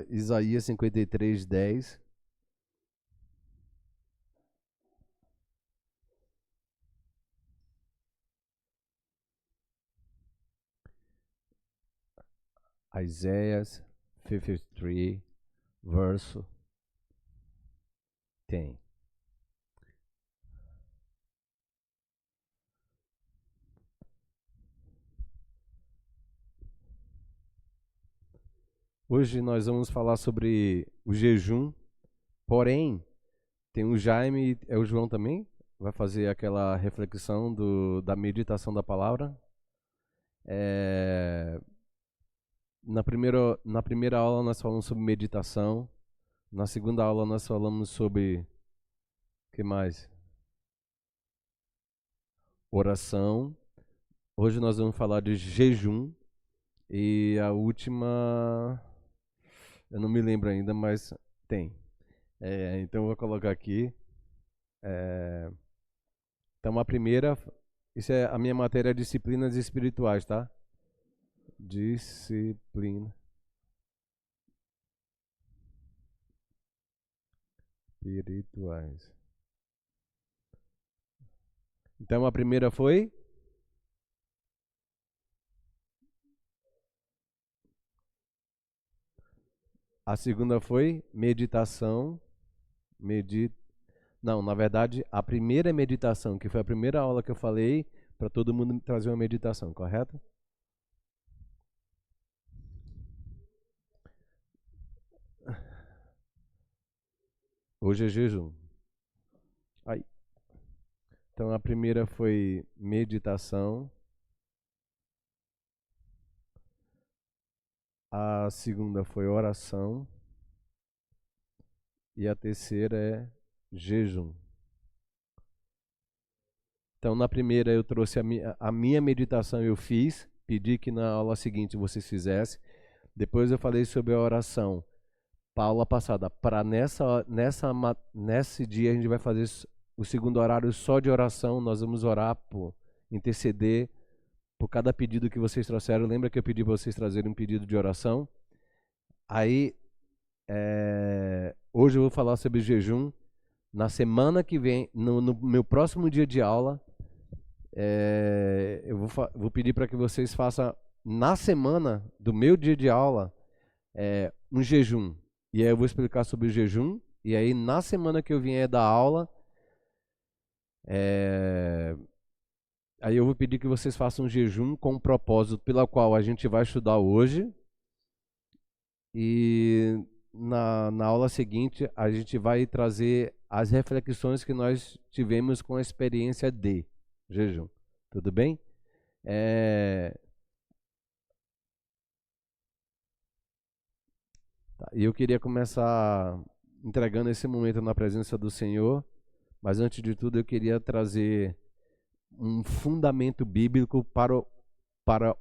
Isaías 53:10. Isaiah 53, verso 10. Hoje nós vamos falar sobre o jejum, porém, tem o Jaime, é o João também, vai fazer aquela reflexão da meditação da palavra. Na primeira aula nós falamos sobre meditação, na segunda aula nós falamos sobre, o que mais? Oração. Hoje nós vamos falar de jejum e a última, eu não me lembro ainda, mas tem. Então eu vou colocar aqui. Então a primeira, isso é a minha matéria, disciplinas espirituais, tá? Disciplina espirituais. Então a primeira foi a segunda foi meditação. Não, na verdade, a primeira é meditação, que foi a primeira aula que eu falei para todo mundo trazer uma meditação, correto? Hoje é jejum. Aí. Então a primeira foi meditação. A segunda foi oração. E a terceira é jejum. Então na primeira eu trouxe a minha meditação, eu fiz, pedi que na aula seguinte vocês fizessem. Depois eu falei sobre a oração. Para a aula passada, para nesse dia a gente vai fazer o segundo horário só de oração. Nós vamos orar, interceder por cada pedido que vocês trouxeram. Lembra que eu pedi para vocês trazerem um pedido de oração? Aí, hoje eu vou falar sobre jejum. Na semana que vem, no meu próximo dia de aula, eu vou pedir para que vocês façam, na semana do meu dia de aula, um jejum. E aí eu vou explicar sobre o jejum. E aí na semana que eu vier da aula, aí eu vou pedir que vocês façam um jejum com o propósito pela qual a gente vai estudar hoje. E na aula seguinte a gente vai trazer as reflexões que nós tivemos com a experiência de jejum. Tudo bem? E eu queria começar entregando esse momento na presença do Senhor, mas antes de tudo eu queria trazer um fundamento bíblico para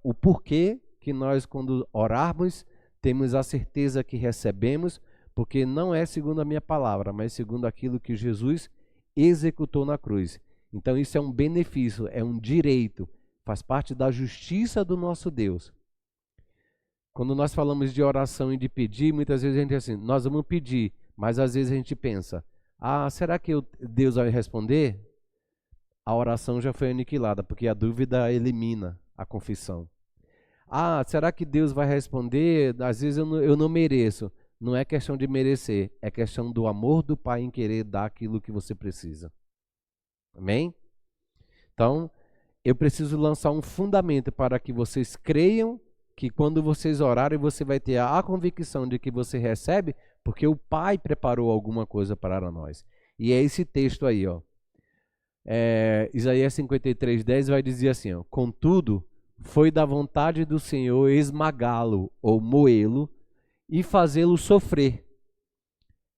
o porquê que nós, quando orarmos, temos a certeza que recebemos, porque não é segundo a minha palavra, mas segundo aquilo que Jesus executou na cruz. Então isso é um benefício, é um direito, faz parte da justiça do nosso Deus. Quando nós falamos de oração e de pedir, muitas vezes a gente diz assim, nós vamos pedir, mas às vezes a gente pensa, será que Deus vai responder? A oração já foi aniquilada, porque a dúvida elimina a confissão. Será que Deus vai responder? Às vezes eu não mereço. Não é questão de merecer, é questão do amor do Pai em querer dar aquilo que você precisa. Amém? Então, eu preciso lançar um fundamento para que vocês creiam que quando vocês orarem, você vai ter a convicção de que você recebe, porque o Pai preparou alguma coisa para nós. E é esse texto aí, ó. Isaías 53:10 vai dizer assim, ó, contudo, foi da vontade do Senhor esmagá-lo ou moê-lo e fazê-lo sofrer.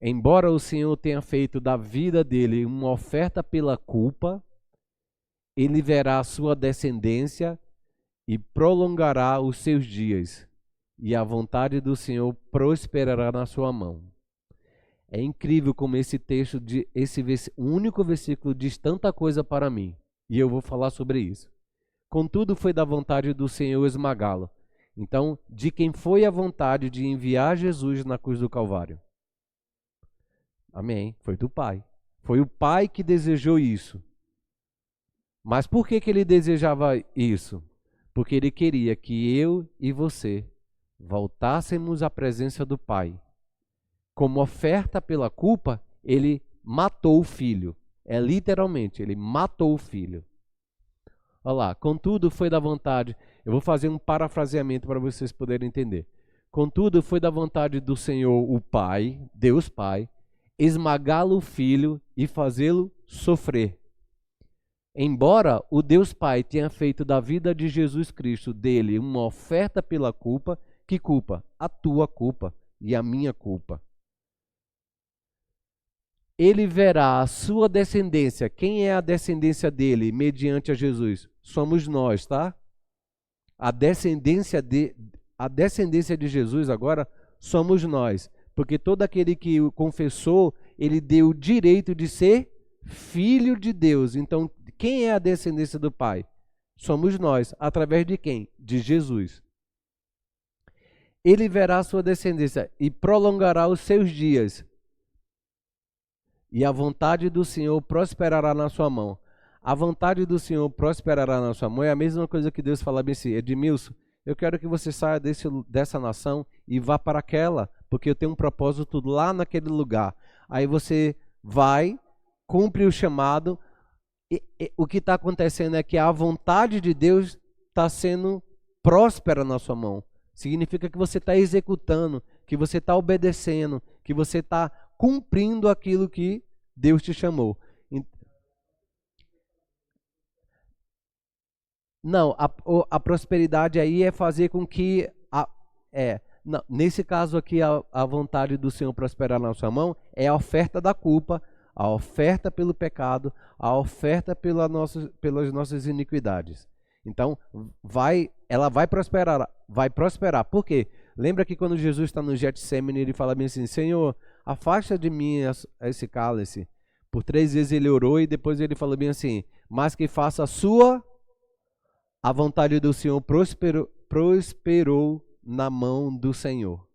Embora o Senhor tenha feito da vida dele uma oferta pela culpa, ele verá a sua descendência e prolongará os seus dias, e a vontade do Senhor prosperará na sua mão. É incrível como esse texto, o único versículo, diz tanta coisa para mim. E eu vou falar sobre isso. Contudo, foi da vontade do Senhor esmagá-lo. Então, de quem foi a vontade de enviar Jesus na cruz do Calvário? Amém. Foi do Pai. Foi o Pai que desejou isso. Mas por que ele desejava isso? Porque ele queria que eu e você voltássemos à presença do Pai. Como oferta pela culpa, ele matou o filho. Literalmente, ele matou o filho. Olha lá, contudo foi da vontade, eu vou fazer um parafraseamento para vocês poderem entender. Contudo foi da vontade do Senhor, o Pai, Deus Pai, esmagá-lo o filho e fazê-lo sofrer. Embora o Deus Pai tenha feito da vida de Jesus Cristo, dele, uma oferta pela culpa, que culpa? A tua culpa e a minha culpa. Ele verá a sua descendência. Quem é a descendência dele mediante a Jesus? Somos nós, tá? A descendência de Jesus agora somos nós. Porque todo aquele que o confessou, ele deu o direito de ser filho de Deus. Então, quem é a descendência do Pai? Somos nós. Através de quem? De Jesus. Ele verá a sua descendência e prolongará os seus dias. E a vontade do Senhor prosperará na sua mão. A vontade do Senhor prosperará na sua mão é a mesma coisa que Deus fala bem assim: Edmilson, eu quero que você saia dessa nação e vá para aquela, porque eu tenho um propósito lá naquele lugar. Aí você vai, cumpre o chamado. O que está acontecendo é que a vontade de Deus está sendo próspera na sua mão. Significa que você está executando, que você está obedecendo, que você está cumprindo aquilo que Deus te chamou. Não, a prosperidade aí é fazer com que... Não, nesse caso aqui, a vontade do Senhor prosperar na sua mão é a oferta da culpa, a oferta pelo pecado, a oferta pelas nossas iniquidades. Então, ela vai prosperar. Vai prosperar. Por quê? Lembra que quando Jesus está no Getsemane, ele fala bem assim: Senhor, afasta de mim esse cálice. Por 3 vezes ele orou e depois ele falou bem assim: mas que faça a vontade do Senhor prosperou na mão do Senhor.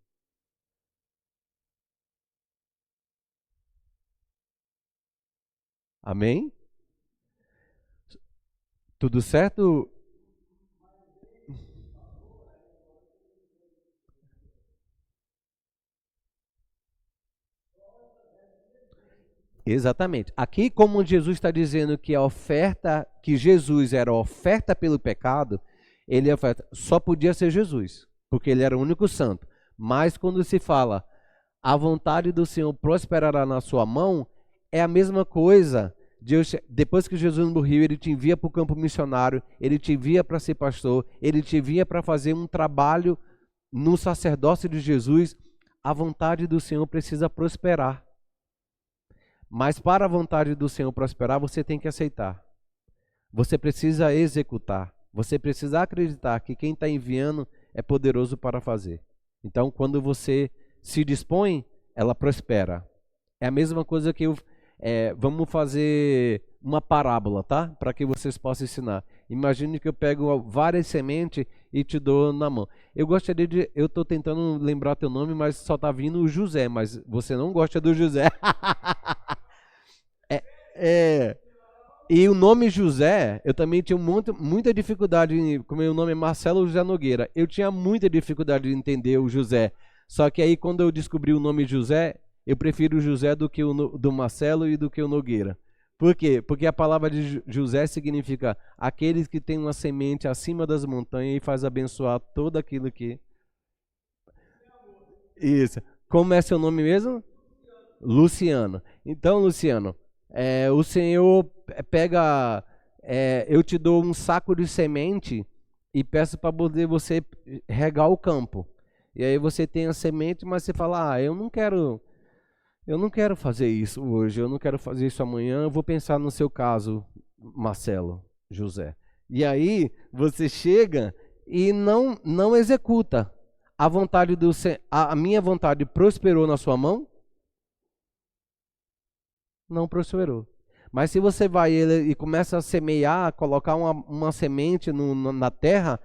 Amém? Tudo certo? Exatamente. Aqui, como Jesus está dizendo que a oferta, que Jesus era a oferta pelo pecado, ele só podia ser Jesus, porque ele era o único santo. Mas quando se fala a vontade do Senhor prosperará na sua mão, é a mesma coisa. Depois que Jesus morreu, ele te envia para o campo missionário, ele te envia para ser pastor, ele te envia para fazer um trabalho no sacerdócio de Jesus. A vontade do Senhor precisa prosperar. Mas para a vontade do Senhor prosperar, você tem que aceitar. Você precisa executar. Você precisa acreditar que quem está enviando é poderoso para fazer. Então, quando você se dispõe, ela prospera. É a mesma coisa que vamos fazer uma parábola, tá? Para que vocês possam ensinar. Imagine que eu pego várias sementes e te dou na mão. Eu estou tentando lembrar teu nome, mas só está vindo o José, mas você não gosta do José. E o nome José, eu também tinha muita dificuldade, como o nome é Marcelo José Nogueira, eu tinha muita dificuldade de entender o José. Só que aí quando eu descobri o nome José, eu prefiro o José do que do Marcelo e do que o Nogueira. Por quê? Porque a palavra de José significa aqueles que têm uma semente acima das montanhas e faz abençoar todo aquilo que... Isso. Como é seu nome mesmo? Luciano. Então, Luciano, o Senhor pega... eu te dou um saco de semente e peço para poder você regar o campo. E aí você tem a semente, mas você fala, eu não quero fazer isso hoje, eu não quero fazer isso amanhã, eu vou pensar no seu caso, Marcelo, José. E aí você chega e não executa. A minha vontade prosperou na sua mão? Não prosperou. Mas se você vai e começa a semear, colocar uma semente na terra,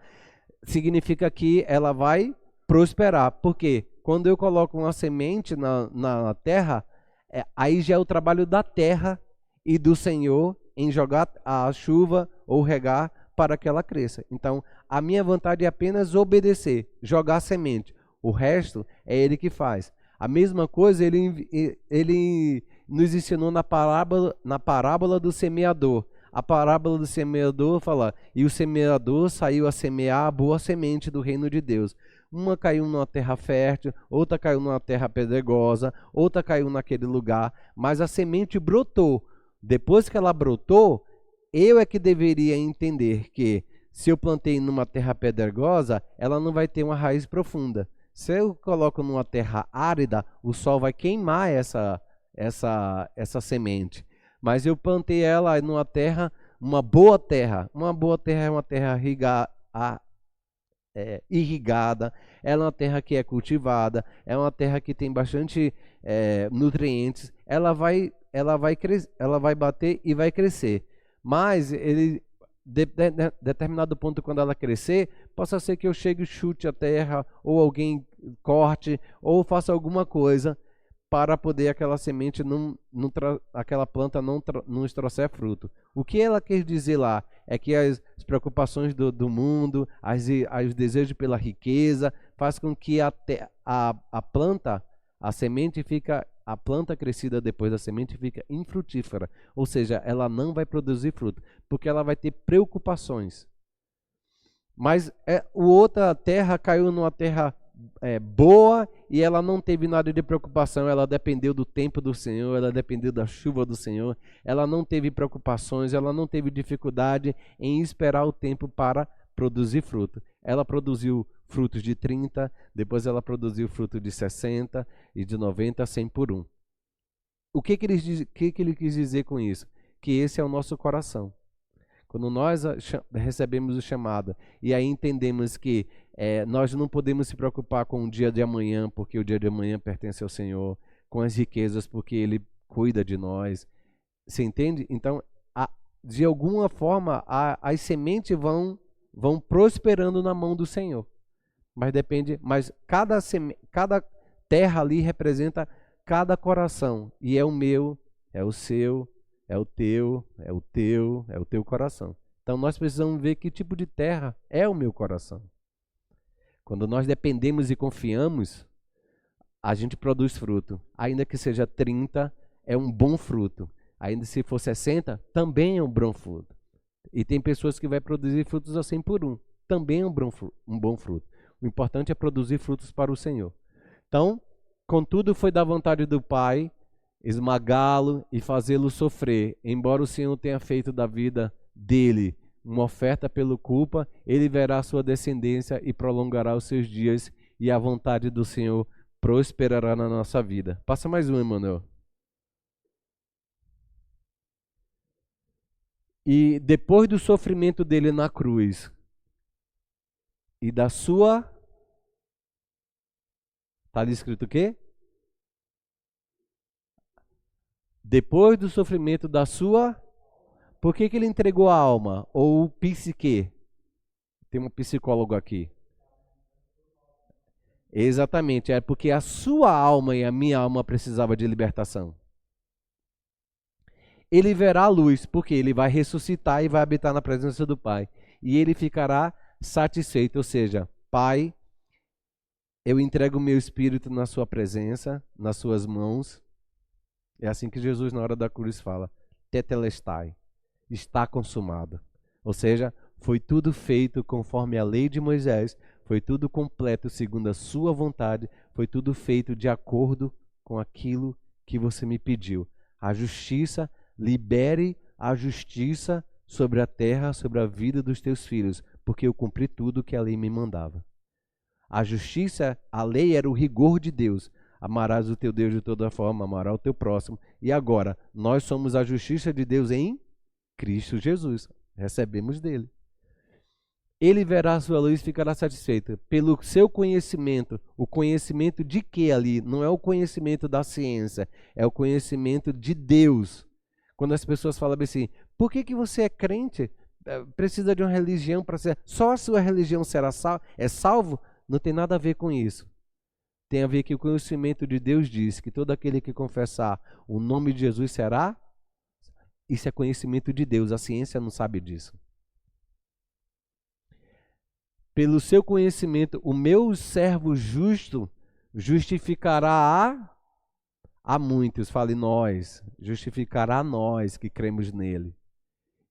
significa que ela vai prosperar. Porque quando eu coloco uma semente na terra, aí já é o trabalho da terra e do Senhor em jogar a chuva ou regar para que ela cresça. Então, a minha vontade é apenas obedecer, jogar a semente. O resto é Ele que faz. A mesma coisa ele nos ensinou na parábola do semeador. A parábola do semeador fala, e o semeador saiu a semear a boa semente do reino de Deus. Uma caiu numa terra fértil, outra caiu numa terra pedregosa, outra caiu naquele lugar, mas a semente brotou. Depois que ela brotou, eu é que deveria entender que se eu plantei numa terra pedregosa, ela não vai ter uma raiz profunda. Se eu coloco numa terra árida, o sol vai queimar essa semente. Mas eu plantei ela numa terra, uma boa terra. Uma boa terra é uma terra irrigada, ela é uma terra que é cultivada, é uma terra que tem bastante nutrientes. Ela vai bater e vai crescer. Mas determinado ponto, quando ela crescer, possa ser que eu chegue e chute a terra, ou alguém corte, ou faça alguma coisa para poder aquela semente, aquela planta não nos trouxer fruto. O que ela quer dizer lá é que as preocupações do mundo, os desejos pela riqueza, faz com que a planta, a planta crescida depois da semente fica infrutífera, ou seja, ela não vai produzir fruto, porque ela vai ter preocupações. Mas outra terra caiu numa terra boa e ela não teve nada de preocupação, ela dependeu do tempo do Senhor, ela dependeu da chuva do Senhor, ela não teve preocupações, ela não teve dificuldade em esperar o tempo para produzir fruto. Ela produziu frutos de 30, depois ela produziu fruto de 60 e de 90, 100 por 1. O que ele quis dizer com isso? Que esse é o nosso coração. Quando nós recebemos o chamado e aí entendemos que nós não podemos se preocupar com o dia de amanhã, porque o dia de amanhã pertence ao Senhor, com as riquezas, porque Ele cuida de nós. Você entende? Então, de alguma forma, as sementes vão prosperando na mão do Senhor. Mas cada terra ali representa cada coração. E é o meu, é o seu, é o teu, é o teu, é o teu coração. Então nós precisamos ver que tipo de terra é o meu coração. Quando nós dependemos e confiamos, a gente produz fruto. Ainda que seja 30, é um bom fruto. Ainda se for 60, também é um bom fruto. E tem pessoas que vão produzir frutos a 100 por 1. Também é um bom fruto. O importante é produzir frutos para o Senhor. Então, contudo, foi da vontade do Pai esmagá-lo e fazê-lo sofrer. Embora o Senhor tenha feito da vida dele uma oferta pela culpa, ele verá a sua descendência e prolongará os seus dias, e a vontade do Senhor prosperará na nossa vida. Passa mais um, Emmanuel. E depois do sofrimento dele na cruz e da sua... Está ali escrito o quê? Depois do sofrimento da sua... Por que ele entregou a alma? Ou psique? Tem um psicólogo aqui. Exatamente, é porque a sua alma e a minha alma precisava de libertação. Ele verá a luz, porque ele vai ressuscitar e vai habitar na presença do Pai. E ele ficará satisfeito, ou seja, Pai, eu entrego o meu espírito na sua presença, nas suas mãos. É assim que Jesus na hora da cruz fala, tetelestai, está consumado. Ou seja, foi tudo feito conforme a lei de Moisés, foi tudo completo segundo a sua vontade, foi tudo feito de acordo com aquilo que você me pediu. A justiça, libere a justiça sobre a terra, sobre a vida dos teus filhos, porque eu cumpri tudo que a lei me mandava. A justiça, a lei era o rigor de Deus. Amarás o teu Deus de toda forma, amarás o teu próximo. E agora, nós somos a justiça de Deus em Cristo Jesus. Recebemos dele. Ele verá a sua luz e ficará satisfeito. Pelo seu conhecimento, o conhecimento de que ali? Não é o conhecimento da ciência, é o conhecimento de Deus. Quando as pessoas falam assim, por que você é crente? precisa de uma religião para ser. Só a sua religião será salvo? Não tem nada a ver com isso. Tem a ver que o conhecimento de Deus diz que todo aquele que confessar o nome de Jesus será. Isso é conhecimento de Deus, a ciência não sabe disso. Pelo seu conhecimento, o meu servo justo justificará a muitos, fale nós, justificará a nós que cremos nele,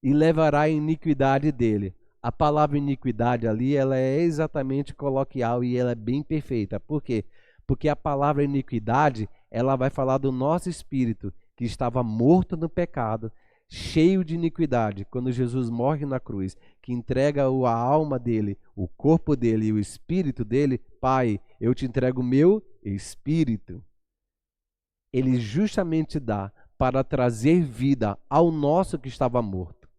e levará a iniquidade dele. A palavra iniquidade ali, ela é exatamente coloquial e ela é bem perfeita. Por quê? Porque a palavra iniquidade, ela vai falar do nosso espírito, que estava morto no pecado, cheio de iniquidade. Quando Jesus morre na cruz, que entrega a alma dele, o corpo dele e o espírito dele, Pai, eu te entrego o meu espírito. Ele justamente dá para trazer vida ao nosso que estava morto.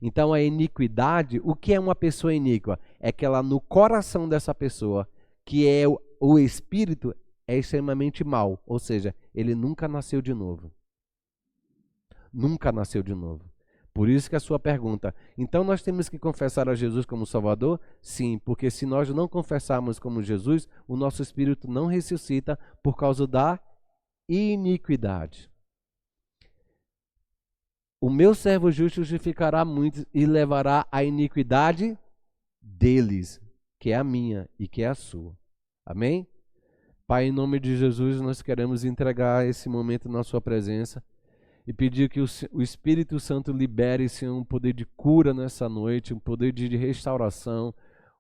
Então a iniquidade, o que é uma pessoa iníqua? É que ela no coração dessa pessoa, que é o espírito, é extremamente mau. Ou seja, ele nunca nasceu de novo. Nunca nasceu de novo. Por isso que a sua pergunta, então nós temos que confessar a Jesus como Salvador? Sim, porque se nós não confessarmos como Jesus, o nosso espírito não ressuscita por causa da iniquidade. O meu servo justo justificará muitos e levará a iniquidade deles, que é a minha e que é a sua. Amém? Pai, em nome de Jesus, nós queremos entregar esse momento na sua presença e pedir que o Espírito Santo libere, Senhor, um poder de cura nessa noite, um poder de restauração,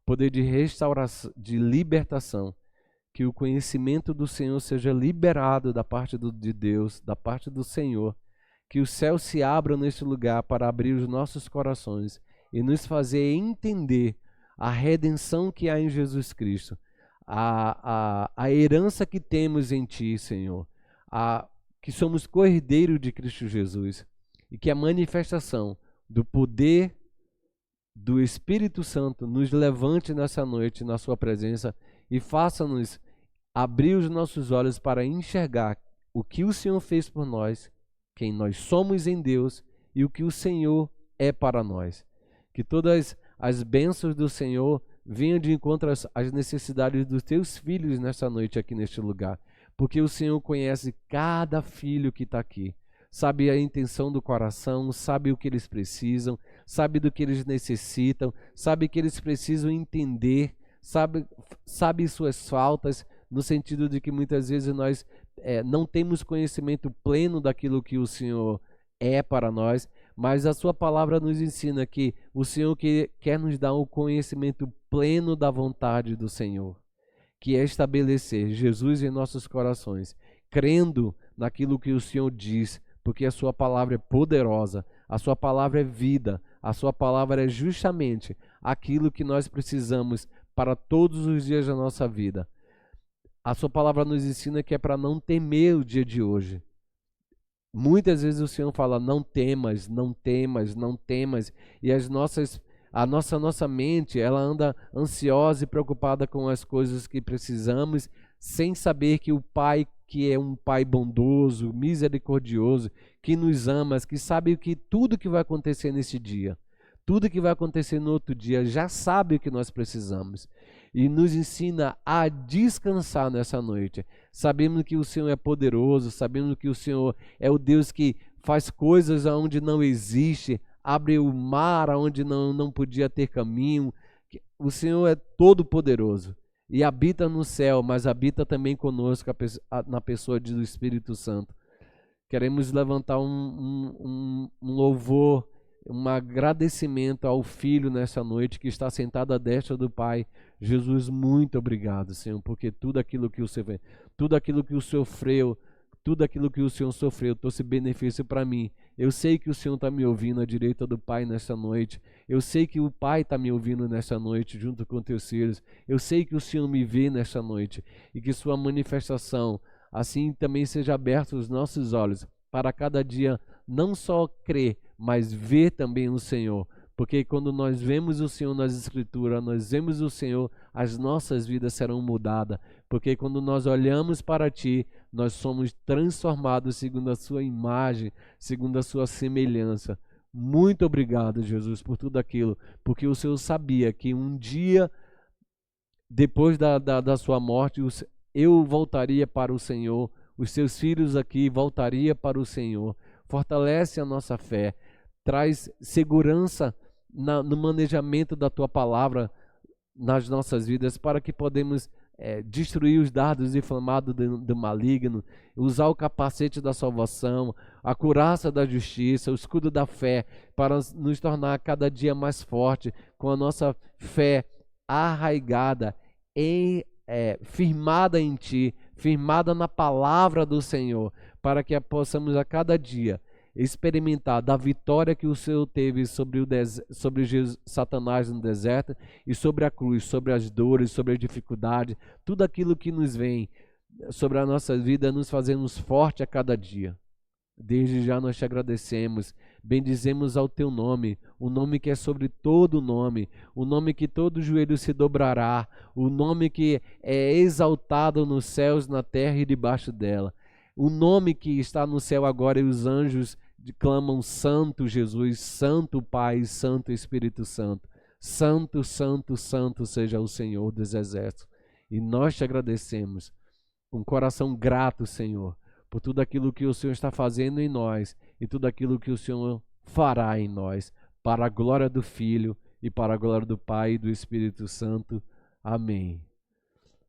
poder de libertação. Que o conhecimento do Senhor seja liberado da parte de Deus, da parte do Senhor. Que o céu se abra neste lugar para abrir os nossos corações e nos fazer entender a redenção que há em Jesus Cristo, a herança que temos em Ti, Senhor, que somos co-herdeiros de Cristo Jesus e que a manifestação do poder do Espírito Santo nos levante nessa noite na Sua presença e faça-nos abrir os nossos olhos para enxergar o que o Senhor fez por nós, quem nós somos em Deus e o que o Senhor é para nós. Que todas as bênçãos do Senhor venham de encontro às necessidades dos teus filhos nessa noite aqui neste lugar. Porque o Senhor conhece cada filho que está aqui. Sabe a intenção do coração, sabe o que eles precisam, sabe do que eles necessitam, sabe que eles precisam entender, sabe suas faltas, no sentido de que muitas vezes nós não temos conhecimento pleno daquilo que o Senhor é para nós, mas a sua palavra nos ensina que o Senhor quer nos dar o conhecimento pleno da vontade do Senhor, que é estabelecer Jesus em nossos corações, crendo naquilo que o Senhor diz, porque a sua palavra é poderosa, a sua palavra é vida, a sua palavra é justamente aquilo que nós precisamos para todos os dias da nossa vida. A sua palavra nos ensina que é para não temer o dia de hoje. Muitas vezes o Senhor fala, não temas, não temas, não temas, e a nossa mente, ela anda ansiosa e preocupada com as coisas que precisamos, sem saber que o Pai, que é um Pai bondoso, misericordioso, que nos ama, que sabe que tudo que vai acontecer nesse dia, tudo que vai acontecer no outro dia, já sabe o que nós precisamos. E nos ensina a descansar nessa noite. Sabemos que o Senhor é poderoso, sabemos que o Senhor é o Deus que faz coisas onde não existe, abre o mar onde não podia ter caminho. O Senhor é todo poderoso e habita no céu, mas habita também conosco na pessoa do Espírito Santo. Queremos levantar um louvor, um agradecimento ao Filho nessa noite que está sentado à destra do Pai. Jesus, muito obrigado, Senhor, porque tudo aquilo que o Senhor sofreu, tudo aquilo que o Senhor sofreu trouxe benefício para mim. Eu sei que o Senhor está me ouvindo à direita do Pai nessa noite. Eu sei que o Pai está me ouvindo nessa noite junto com teus filhos. Eu sei que o Senhor me vê nessa noite e que sua manifestação assim também seja aberta os nossos olhos para cada dia não só crer, mas ver também o Senhor. Porque quando nós vemos o Senhor nas Escrituras, nós vemos o Senhor, as nossas vidas serão mudadas. Porque quando nós olhamos para Ti, nós somos transformados segundo a Sua imagem, segundo a Sua semelhança. Muito obrigado, Jesus, por tudo aquilo, porque o Senhor sabia que um dia, depois da sua morte, eu voltaria para o Senhor, os seus filhos aqui voltaria para o Senhor. Fortalece a nossa fé, traz segurança no manejamento da tua palavra nas nossas vidas, para que podemos destruir os dardos inflamados do maligno, usar o capacete da salvação, a couraça da justiça, o escudo da fé, para nos tornar cada dia mais forte, com a nossa fé arraigada, firmada em Ti, firmada na palavra do Senhor, para que possamos a cada dia experimentar da vitória que o Senhor teve sobre Satanás no deserto e sobre a cruz, sobre as dores, sobre a dificuldade, tudo aquilo que nos vem sobre a nossa vida, nos fazemos forte a cada dia. Desde já nós te agradecemos, bendizemos ao teu nome, o nome que é sobre todo nome, o nome que todo joelho se dobrará, o nome que é exaltado nos céus, na terra e debaixo dela. O nome que está no céu agora e os anjos clamam Santo Jesus, Santo Pai, Santo Espírito Santo. Santo, Santo, Santo seja o Senhor dos exércitos. E nós te agradecemos com um coração grato, Senhor, por tudo aquilo que o Senhor está fazendo em nós e tudo aquilo que o Senhor fará em nós, para a glória do Filho e para a glória do Pai e do Espírito Santo. Amém.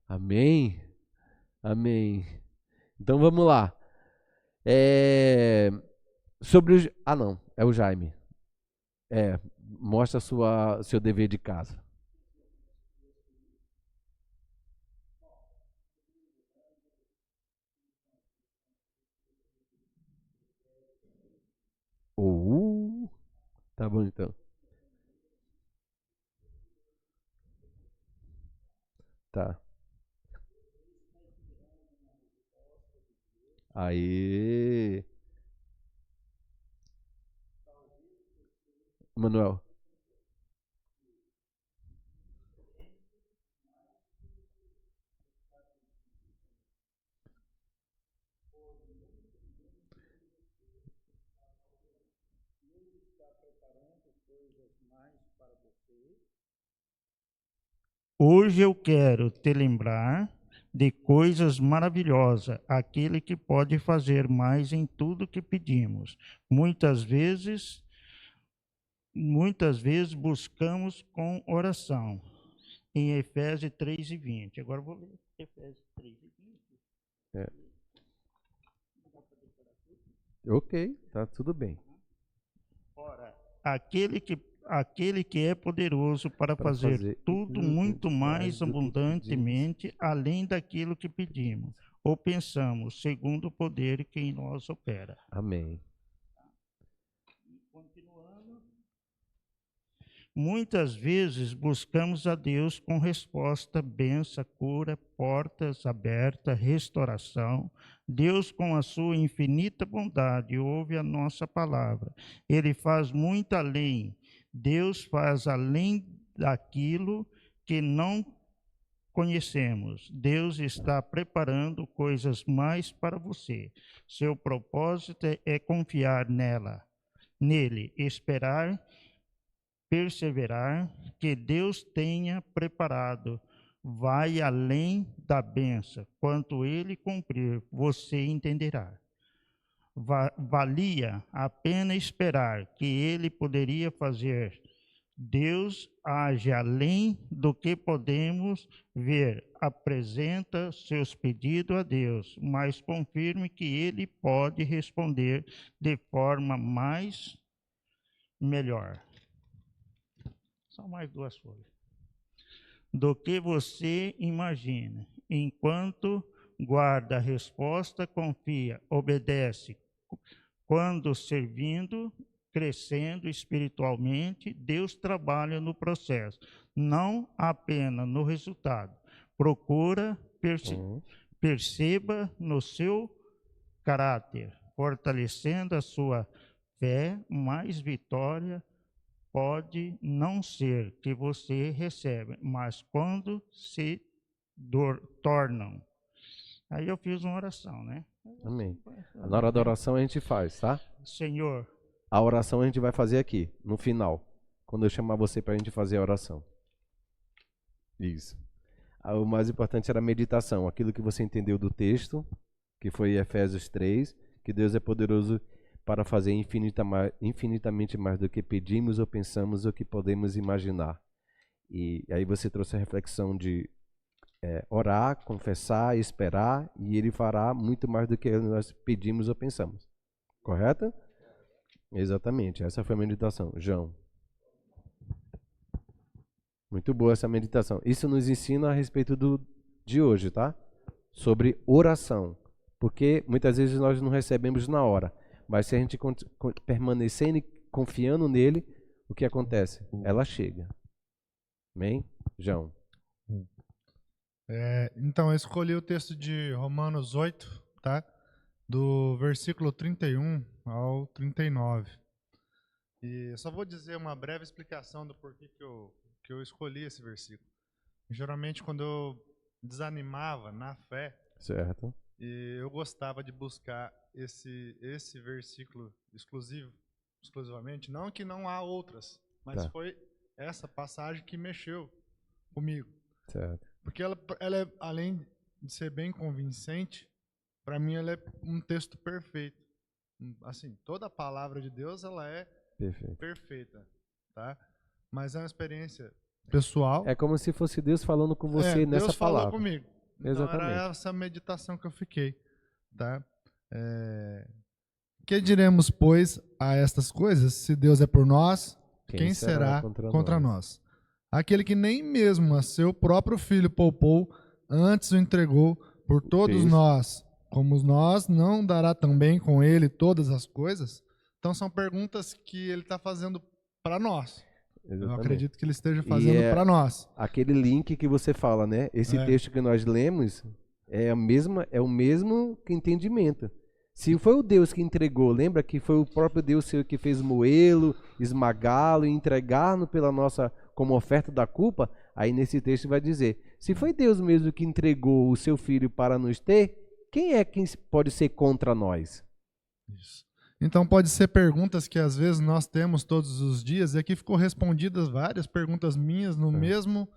Amém. Amém. Então vamos lá. Sobre o... Ah, não, é o Jaime. Mostra seu dever de casa. Tá bom então. Tá. Aí, Manuel. Hoje eu quero te lembrar de coisas maravilhosas, aquele que pode fazer mais em tudo que pedimos. Muitas vezes buscamos com oração. Em Efésios 3:20. Agora eu vou ler Efésios 3:20. Ok, tá tudo bem. Ora, aquele que é poderoso para fazer tudo muito mais abundantemente, além daquilo que pedimos ou pensamos, segundo o poder que em nós opera. Amém. Continuando. Muitas vezes buscamos a Deus com resposta, bênção, cura, portas abertas, restauração. Deus, com a sua infinita bondade, ouve a nossa palavra. Ele faz muito além. Deus faz além daquilo que não conhecemos. Deus está preparando coisas mais para você. Seu propósito é confiar nele, esperar, perseverar, que Deus tenha preparado. Vai além da bênção. Quanto ele cumprir, você entenderá. Valia a pena esperar que ele poderia fazer. Deus age além do que podemos ver. Apresenta seus pedidos a Deus, mas confirme que ele pode responder de forma mais melhor. Só mais 2 folhas. Do que você imagina. Enquanto guarda a resposta, confia, obedece. Quando servindo, crescendo espiritualmente, Deus trabalha no processo, não apenas no resultado. Procura, perceba no seu caráter, fortalecendo a sua fé, mais vitória pode não ser que você recebe, mas quando se tornam. Aí eu fiz uma oração, né? Amém. Na hora da oração a gente faz, tá? Senhor, a oração a gente vai fazer aqui, no final, quando eu chamar você para a gente fazer a oração. Isso. O mais importante era a meditação, aquilo que você entendeu do texto, que foi Efésios 3, que Deus é poderoso para fazer infinitamente mais do que pedimos ou pensamos ou que podemos imaginar. E aí você trouxe a reflexão de orar, confessar, esperar, e Ele fará muito mais do que nós pedimos ou pensamos. Correto? Exatamente, essa foi a meditação. João. Muito boa essa meditação. Isso nos ensina a respeito de hoje, tá? Sobre oração. Porque muitas vezes nós não recebemos na hora. Mas se a gente permanecer confiando nele, o que acontece? Ela chega. Amém? João. Então, eu escolhi o texto de Romanos 8, tá? Do versículo 31 ao 39. E eu só vou dizer uma breve explicação do porquê que eu escolhi esse versículo. Geralmente, quando eu desanimava na fé, certo, e eu gostava de buscar esse versículo exclusivamente, não que não há outras, mas foi essa passagem que mexeu comigo. Certo. Porque ela é, além de ser bem convincente, para mim ela é um texto perfeito. Assim, toda a palavra de Deus ela é perfeita, tá? Mas é uma experiência pessoal. É como se fosse Deus falando com você nessa Deus palavra. Deus falou comigo. Então Exatamente. era essa meditação que eu fiquei, tá? Que diremos, pois, a estas coisas? Se Deus é por nós, quem será contra nós? Aquele que nem mesmo a seu próprio filho poupou, antes o entregou por todos nós, como nós não dará também com ele todas as coisas? Então são perguntas que ele está fazendo para nós. Exatamente. Eu acredito que ele esteja fazendo para nós. Aquele link que você fala, né? Esse texto que nós lemos é o mesmo entendimento. Se foi o Deus que entregou, lembra que foi o próprio Deus que fez moê-lo, esmagá-lo e entregar-no pela nossa como oferta da culpa, aí nesse texto vai dizer, se foi Deus mesmo que entregou o seu filho para nos ter, quem pode ser contra nós? Isso. Então pode ser perguntas que às vezes nós temos todos os dias, e aqui ficou respondidas várias perguntas minhas no mesmo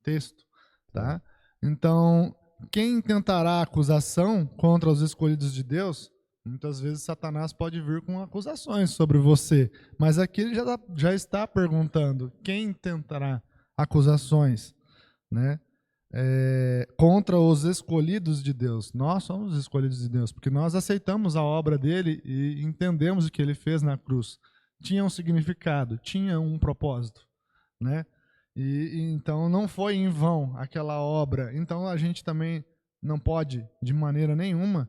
texto, tá? Então, quem intentará acusação contra os escolhidos de Deus? Muitas vezes Satanás pode vir com acusações sobre você, mas aqui ele já está perguntando, quem tentará acusações, né? Contra os escolhidos de Deus. Nós somos os escolhidos de Deus, porque nós aceitamos a obra dele e entendemos o que ele fez na cruz. Tinha um significado, tinha um propósito, né? E então não foi em vão aquela obra. Então a gente também não pode, de maneira nenhuma,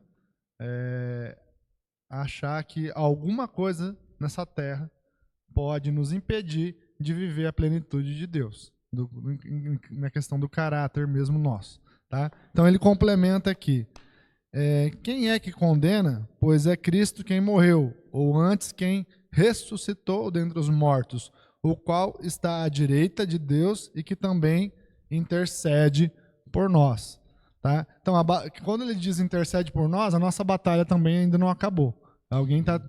achar que alguma coisa nessa terra pode nos impedir de viver a plenitude de Deus, na questão do caráter mesmo nosso. Tá? Então ele complementa aqui, quem é que condena? Pois é Cristo quem morreu, ou antes quem ressuscitou dentre os mortos, o qual está à direita de Deus e que também intercede por nós. Tá? Então, quando ele diz intercede por nós, a nossa batalha também ainda não acabou. Alguém está,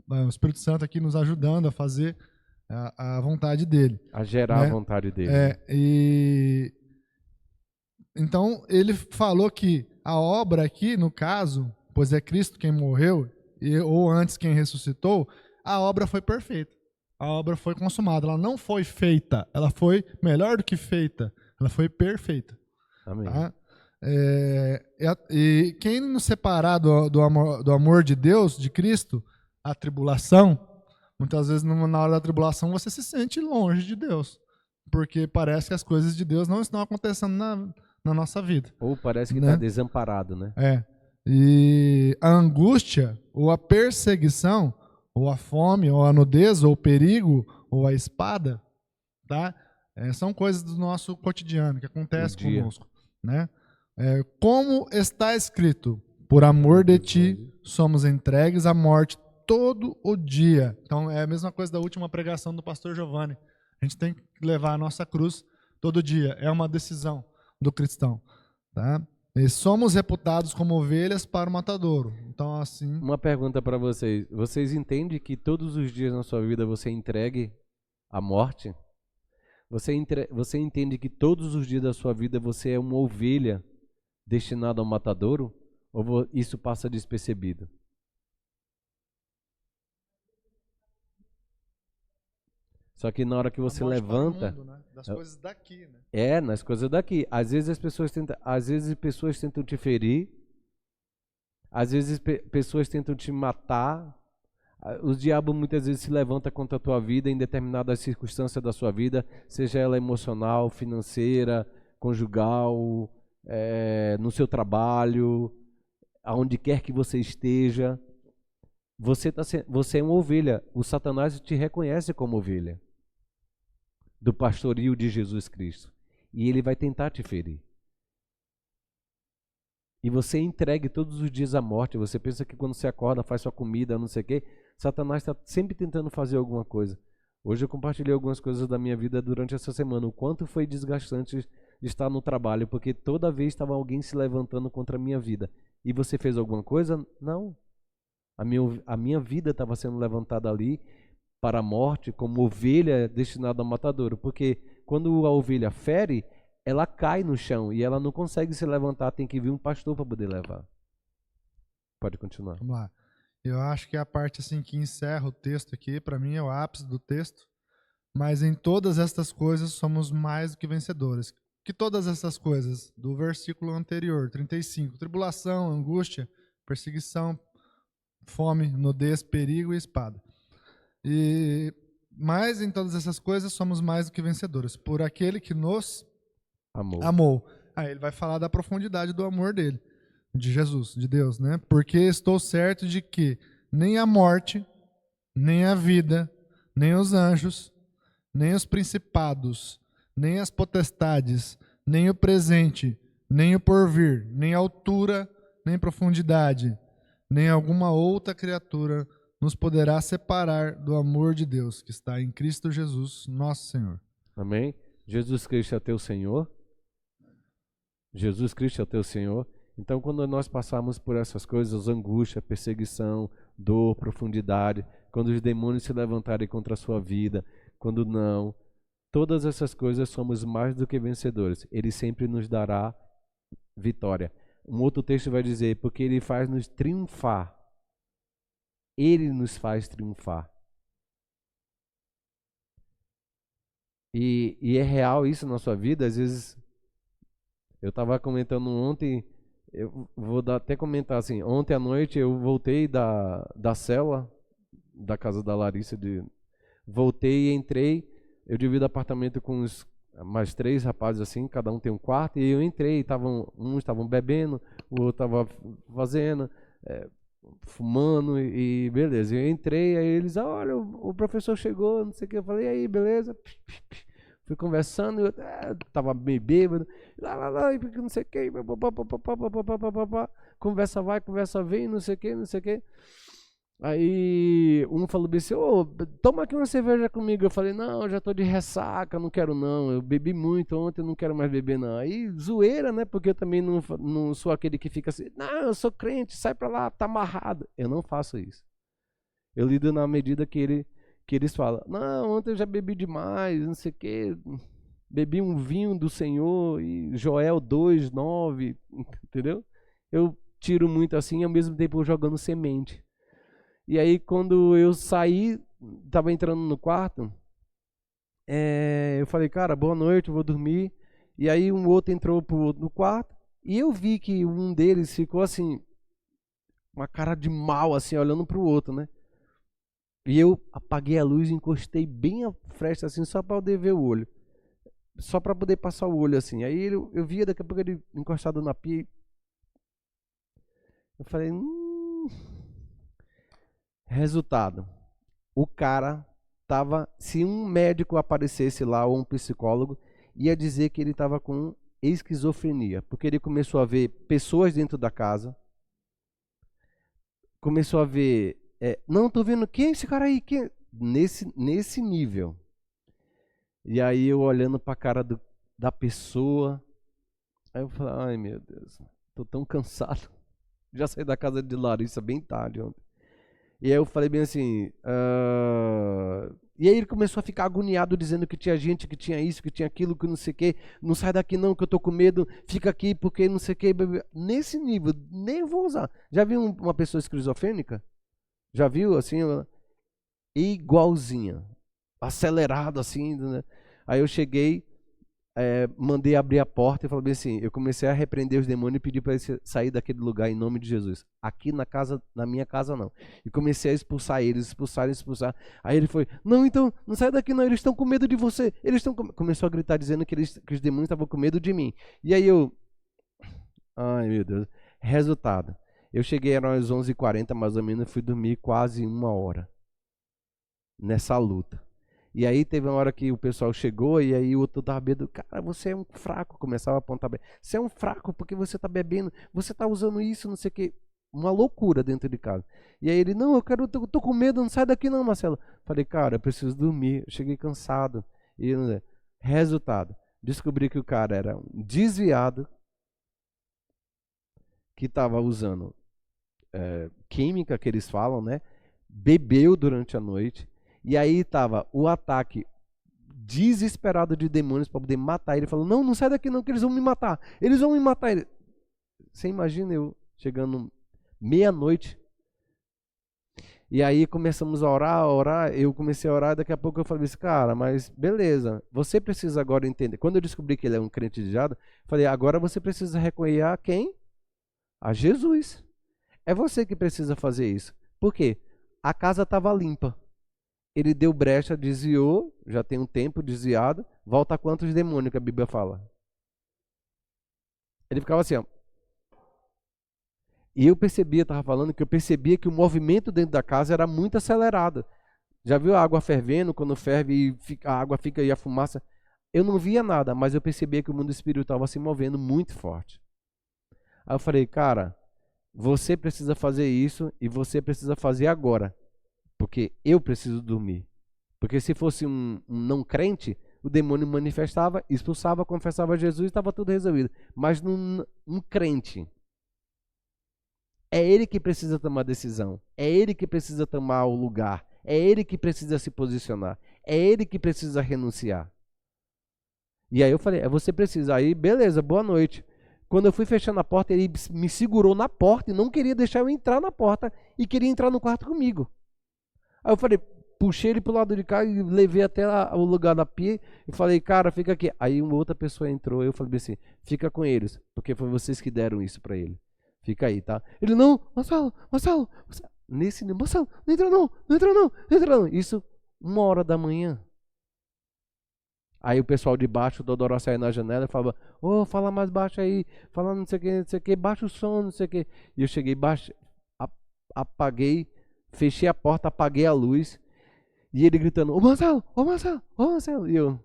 o Espírito Santo aqui nos ajudando a fazer a vontade dele. A gerar, né, a vontade dele. Então, ele falou que a obra aqui, no caso, pois é Cristo quem morreu, ou antes quem ressuscitou, a obra foi perfeita. A obra foi consumada. Ela não foi feita, ela foi melhor do que feita. Ela foi perfeita. Amém. Tá? E quem nos separar do amor de Deus, de Cristo, a tribulação, muitas vezes na hora da tribulação você se sente longe de Deus, porque parece que as coisas de Deus não estão acontecendo na nossa vida. Ou parece que está desamparado, né? E a angústia, ou a perseguição, ou a fome, ou a nudez, ou o perigo, ou a espada, tá? São coisas do nosso cotidiano, que acontece conosco, né? Como está escrito, por amor de ti somos entregues à morte todo o dia. Então é a mesma coisa da última pregação do pastor Giovanni. A gente tem que levar a nossa cruz todo dia. É uma decisão do cristão. Tá? E somos reputados como ovelhas para o matadouro. Então, assim, Uma pergunta para vocês. Vocês entendem que todos os dias na sua vida você entregue a morte? Você entende que todos os dias da sua vida você é uma ovelha destinada ao matadouro? Ou isso passa despercebido? Só que na hora que você a morte para o levanta, mundo, né? Das coisas daqui, né? nas coisas daqui. Às vezes pessoas tentam te ferir, às vezes pessoas tentam te matar. O diabo muitas vezes se levanta contra a tua vida em determinadas circunstâncias da sua vida, seja ela emocional, financeira, conjugal, no seu trabalho, aonde quer que você esteja. Você é uma ovelha. O Satanás te reconhece como ovelha do pastorio de Jesus Cristo. E ele vai tentar te ferir. E você entregue todos os dias à morte. Você pensa que quando você acorda, faz sua comida, não sei o quê. Satanás está sempre tentando fazer alguma coisa. Hoje eu compartilhei algumas coisas da minha vida durante essa semana. O quanto foi desgastante de estar no trabalho, porque toda vez estava alguém se levantando contra a minha vida. E você fez alguma coisa? Não. A minha vida estava sendo levantada ali para a morte, como ovelha destinada ao matadouro. Porque quando a ovelha fere, ela cai no chão e ela não consegue se levantar, tem que vir um pastor para poder levar. Pode continuar. Vamos lá. Eu acho que a parte assim que encerra o texto aqui, para mim é o ápice do texto. Mas em todas estas coisas somos mais do que vencedores. Que todas essas coisas, do versículo anterior, 35, tribulação, angústia, perseguição, fome, nudez, perigo e espada. Mas em todas essas coisas somos mais do que vencedores, por aquele que nos amou. Aí ele vai falar da profundidade do amor dele, de Jesus, de Deus, né? Porque estou certo de que nem a morte, nem a vida, nem os anjos, nem os principados, nem as potestades, nem o presente, nem o porvir, nem a altura, nem profundidade, nem alguma outra criatura nos poderá separar do amor de Deus que está em Cristo Jesus, nosso Senhor. Amém? Jesus Cristo é teu Senhor? Jesus Cristo é teu Senhor? Então, quando nós passarmos por essas coisas, angústia, perseguição, dor, profundidade, quando os demônios se levantarem contra a sua vida, quando não, todas essas coisas somos mais do que vencedores. Ele sempre nos dará vitória. Um outro texto vai dizer, porque ele faz nos triunfar. Ele nos faz triunfar. E é real isso na sua vida. Às vezes, eu estava comentando ontem, eu vou até comentar assim, ontem à noite eu voltei da cela, da casa da Larissa, voltei e entrei, eu divido apartamento com mais 3 rapazes assim, cada um tem um quarto, e eu entrei, uns estavam bebendo, o outro estava fazendo, fumando e beleza. Eu entrei, aí eles, olha, o professor chegou, não sei o que, eu falei, e aí, beleza? Fui conversando, eu tava meio bêbado, e não sei o que, conversa vai, conversa vem, não sei o que, não sei o que. Aí um falou bem assim, toma aqui uma cerveja comigo. Eu falei, não, eu já tô de ressaca, não quero não, eu bebi muito ontem, eu não quero mais beber não. Aí zoeira, né, porque eu também não sou aquele que fica assim, não, eu sou crente, sai pra lá, tá amarrado. Eu não faço isso. Eu lido na medida que eles falam, não, ontem eu já bebi demais, não sei o que, bebi um vinho do Senhor, e Joel 2:9, entendeu? Eu tiro muito assim, ao mesmo tempo jogando semente. E aí quando eu saí, tava entrando no quarto, eu falei, cara, boa noite, eu vou dormir. E aí um outro entrou pro outro no quarto, e eu vi que um deles ficou assim, uma cara de mal, assim, olhando pro outro, né? E eu apaguei a luz e encostei bem a fresta, assim, só para poder ver o olho. Só para poder passar o olho, assim. Aí eu via daqui a pouco ele encostado na pia. Eu falei, Resultado, o cara tava, se um médico aparecesse lá ou um psicólogo, ia dizer que ele estava com esquizofrenia, porque ele começou a ver pessoas dentro da casa, começou a ver, não, tô vendo, quem é esse cara aí? Nesse nível. E aí eu olhando para a cara da pessoa, aí eu falei, ai meu Deus, tô tão cansado. Já saí da casa de Larissa bem tarde ontem. E aí eu falei bem assim... E aí ele começou a ficar agoniado, dizendo que tinha gente, que tinha isso, que tinha aquilo, que não sei o quê. Não sai daqui não, que eu tô com medo. Fica aqui porque não sei o quê. Nesse nível, nem vou usar. Já viu uma pessoa esquizofrênica? Já viu, assim, igualzinha. Acelerado, assim, né? Aí eu cheguei... mandei abrir a porta e falei assim, eu comecei a repreender os demônios e pedir para eles sair daquele lugar em nome de Jesus. Aqui na minha casa não. E comecei a expulsar eles, expulsar. Aí ele foi, não, então, não sai daqui não, eles estão com medo de você. Começou a gritar dizendo que os demônios estavam com medo de mim. E aí ai meu Deus, resultado. Eu cheguei, eram às 11h40 mais ou menos, fui dormir quase 1 hora nessa luta. E aí teve uma hora que o pessoal chegou e aí o outro estava bebendo. Cara, você é um fraco. Começava a apontar. Você é um fraco porque você está bebendo. Você está usando isso, não sei o quê. Uma loucura dentro de casa. E aí ele, não, eu tô com medo, não sai daqui não, Marcelo. Falei, cara, eu preciso dormir. Eu cheguei cansado. E resultado, descobri que o cara era um desviado que estava usando química, que eles falam, né? Bebeu durante a noite. E aí estava o ataque desesperado de demônios para poder matar ele. Falou, não, não sai daqui não, que eles vão me matar. Eles vão me matar. Você imagina eu chegando meia-noite. E aí começamos a orar. Eu comecei a orar, daqui a pouco eu falei assim, cara, mas beleza, você precisa agora entender. Quando eu descobri que ele é um crente desviado, falei, agora você precisa reconhecer a quem? A Jesus. É você que precisa fazer isso. Por quê? A casa estava limpa. Ele deu brecha, desviou, já tem um tempo desviado, volta a quantos demônios que a Bíblia fala? Ele ficava assim, ó. E eu estava falando que eu percebia que o movimento dentro da casa era muito acelerado. Já viu a água fervendo, quando ferve e a água fica e a fumaça? Eu não via nada, mas eu percebia que o mundo espiritual estava se movendo muito forte. Aí eu falei, cara, você precisa fazer isso e você precisa fazer agora. Porque eu preciso dormir. Porque se fosse um não crente, o demônio manifestava, expulsava, confessava Jesus e estava tudo resolvido. Mas um crente, é ele que precisa tomar decisão. É ele que precisa tomar o lugar. É ele que precisa se posicionar. É ele que precisa renunciar. E aí eu falei, você precisa. Aí, beleza, boa noite. Quando eu fui fechando a porta, ele me segurou na porta e não queria deixar eu entrar na porta e queria entrar no quarto comigo. Aí eu falei, puxei ele pro lado de cá e levei até o lugar da pia e falei, cara, fica aqui. Aí uma outra pessoa entrou, eu falei assim, fica com eles, porque foi vocês que deram isso pra ele. Fica aí, tá? Ele, não, Marcelo, Marcelo. Marcelo, não entra não, não entra não, não entra não. Isso, 1 hora da manhã. Aí o pessoal de baixo, o Dodoró saía na janela e falava, fala mais baixo aí, fala não sei o que, baixa o som, não sei o que. E eu cheguei baixo, apaguei, fechei a porta, apaguei a luz. E ele gritando, ô Marcelo, ô Marcelo, ô Marcelo. E eu,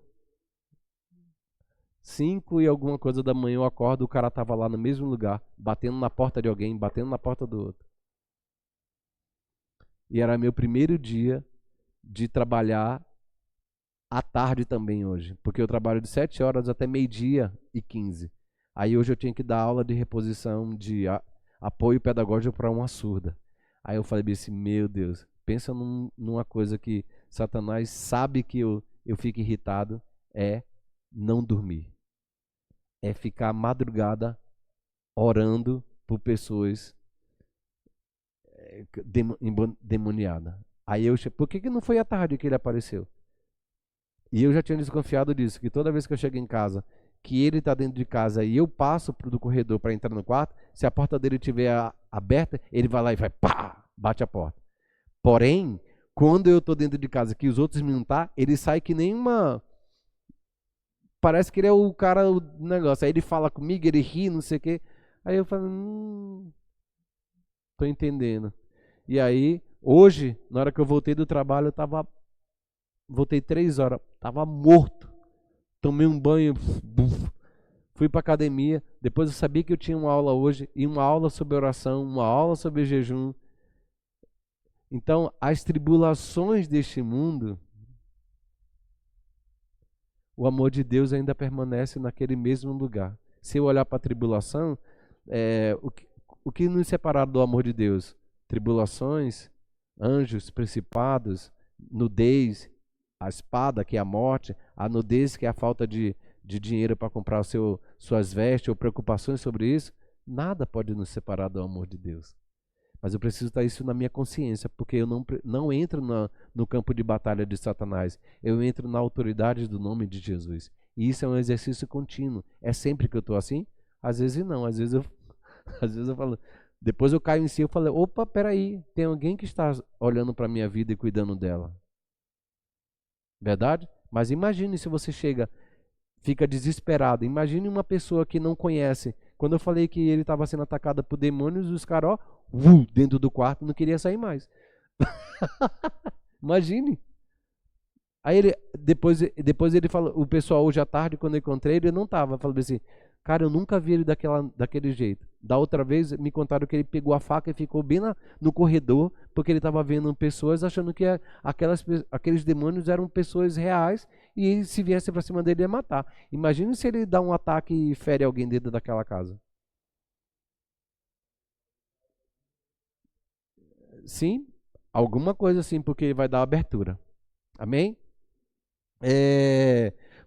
5 e alguma coisa da manhã eu acordo, o cara tava lá no mesmo lugar, batendo na porta de alguém, batendo na porta do outro. E era meu primeiro dia de trabalhar à tarde também hoje, porque eu trabalho de 7 horas até 12h15. Aí hoje eu tinha que dar aula de reposição de apoio pedagógico para uma surda. Aí eu falei assim, meu Deus, pensa numa coisa que Satanás sabe que eu fico irritado, é não dormir. É ficar madrugada orando por pessoas demoniadas. Aí por que não foi à tarde que ele apareceu? E eu já tinha desconfiado disso, que toda vez que eu chego em casa, que ele está dentro de casa e eu passo do corredor para entrar no quarto, se a porta dele estiver aberta, ele vai lá e vai, pá, bate a porta. Porém, quando eu estou dentro de casa que os outros não estão, ele sai que nem uma... Parece que ele é o cara do negócio. Aí ele fala comigo, ele ri, não sei o quê. Aí eu falo, tô entendendo. E aí, hoje, na hora que eu voltei do trabalho, voltei 3 horas, tava morto. Tomei um banho, fui para academia. Depois eu sabia que eu tinha uma aula hoje, e uma aula sobre oração, uma aula sobre jejum. Então, as tribulações deste mundo, o amor de Deus ainda permanece naquele mesmo lugar. Se eu olhar para a tribulação, o que nos separaram do amor de Deus? Tribulações, anjos, principados, nudez, a espada, que é a morte, a nudez, que é a falta de dinheiro para comprar suas vestes, ou preocupações sobre isso. Nada pode nos separar do amor de Deus. Mas eu preciso estar isso na minha consciência, porque eu não entro no campo de batalha de Satanás. Eu entro na autoridade do nome de Jesus. E isso é um exercício contínuo. É sempre que eu estou assim? Às vezes não. Às vezes eu falo... Depois eu caio em si e falo, opa, peraí, tem alguém que está olhando para a minha vida e cuidando dela. Verdade? Mas imagine se você fica desesperado. Imagine uma pessoa que não conhece. Quando eu falei que ele estava sendo atacado por demônios, os caras, dentro do quarto, não queria sair mais. Imagine. Aí depois ele falou, o pessoal hoje à tarde, quando eu encontrei, ele não estava. Falou assim, cara, eu nunca vi ele daquele jeito. Da outra vez, me contaram que ele pegou a faca e ficou bem no corredor, porque ele estava vendo pessoas achando que aqueles demônios eram pessoas reais e se viesse para cima dele ia matar. Imagine se ele dá um ataque e fere alguém dentro daquela casa. Sim, alguma coisa assim, porque vai dar abertura. Amém?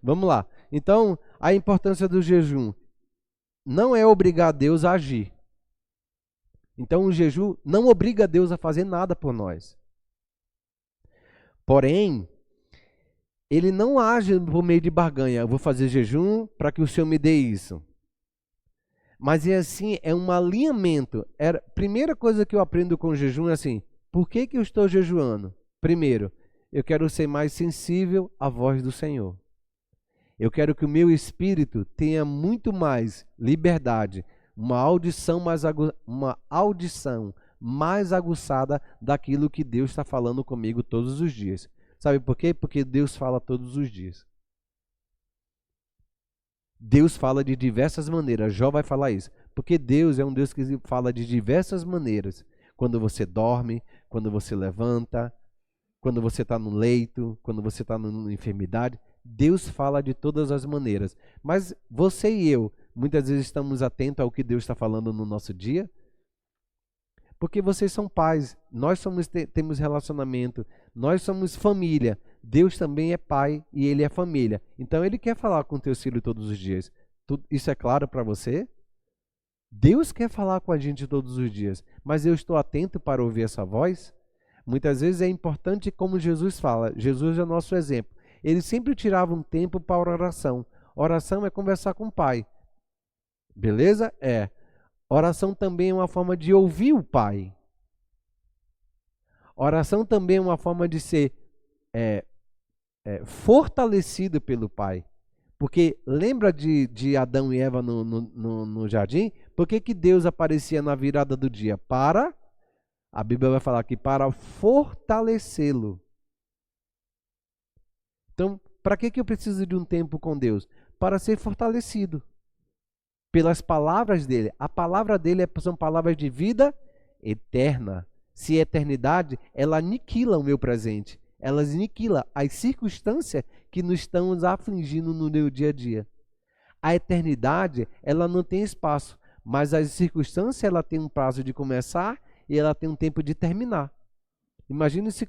Vamos lá. Então, a importância do jejum não é obrigar Deus a agir. Então, o jejum não obriga Deus a fazer nada por nós. Porém, ele não age por meio de barganha. Eu vou fazer jejum para que o Senhor me dê isso. Mas é assim, é um alinhamento. Primeira coisa que eu aprendo com o jejum é assim, por que eu estou jejuando? Primeiro, eu quero ser mais sensível à voz do Senhor. Eu quero que o meu espírito tenha muito mais liberdade, uma audição mais aguçada daquilo que Deus está falando comigo todos os dias. Sabe por quê? Porque Deus fala todos os dias. Deus fala de diversas maneiras. Jó vai falar isso. Porque Deus é um Deus que fala de diversas maneiras. Quando você dorme, quando você levanta, quando você está no leito, quando você está na enfermidade. Deus fala de todas as maneiras. Mas você e eu, muitas vezes estamos atentos ao que Deus está falando no nosso dia. Porque vocês são pais, nós temos relacionamento, nós somos família. Deus também é pai e Ele é família. Então Ele quer falar com teus filhos todos os dias. Isso é claro para você? Deus quer falar com a gente todos os dias. Mas eu estou atento para ouvir essa voz? Muitas vezes é importante como Jesus fala. Jesus é o nosso exemplo. Ele sempre tirava um tempo para oração. Oração é conversar com o Pai. Beleza? Oração também é uma forma de ouvir o Pai. Oração também é uma forma de ser fortalecido pelo Pai. Porque lembra de Adão e Eva no jardim? Por que Deus aparecia na virada do dia? A Bíblia vai falar aqui, para fortalecê-lo. Então, para que eu preciso de um tempo com Deus? Para ser fortalecido pelas palavras dele. A palavra dele são palavras de vida eterna. Se é eternidade, ela aniquila o meu presente. Ela aniquila as circunstâncias que nos estamos afligindo no meu dia a dia. A eternidade, ela não tem espaço, mas as circunstâncias, ela tem um prazo de começar e ela tem um tempo de terminar. Imagine se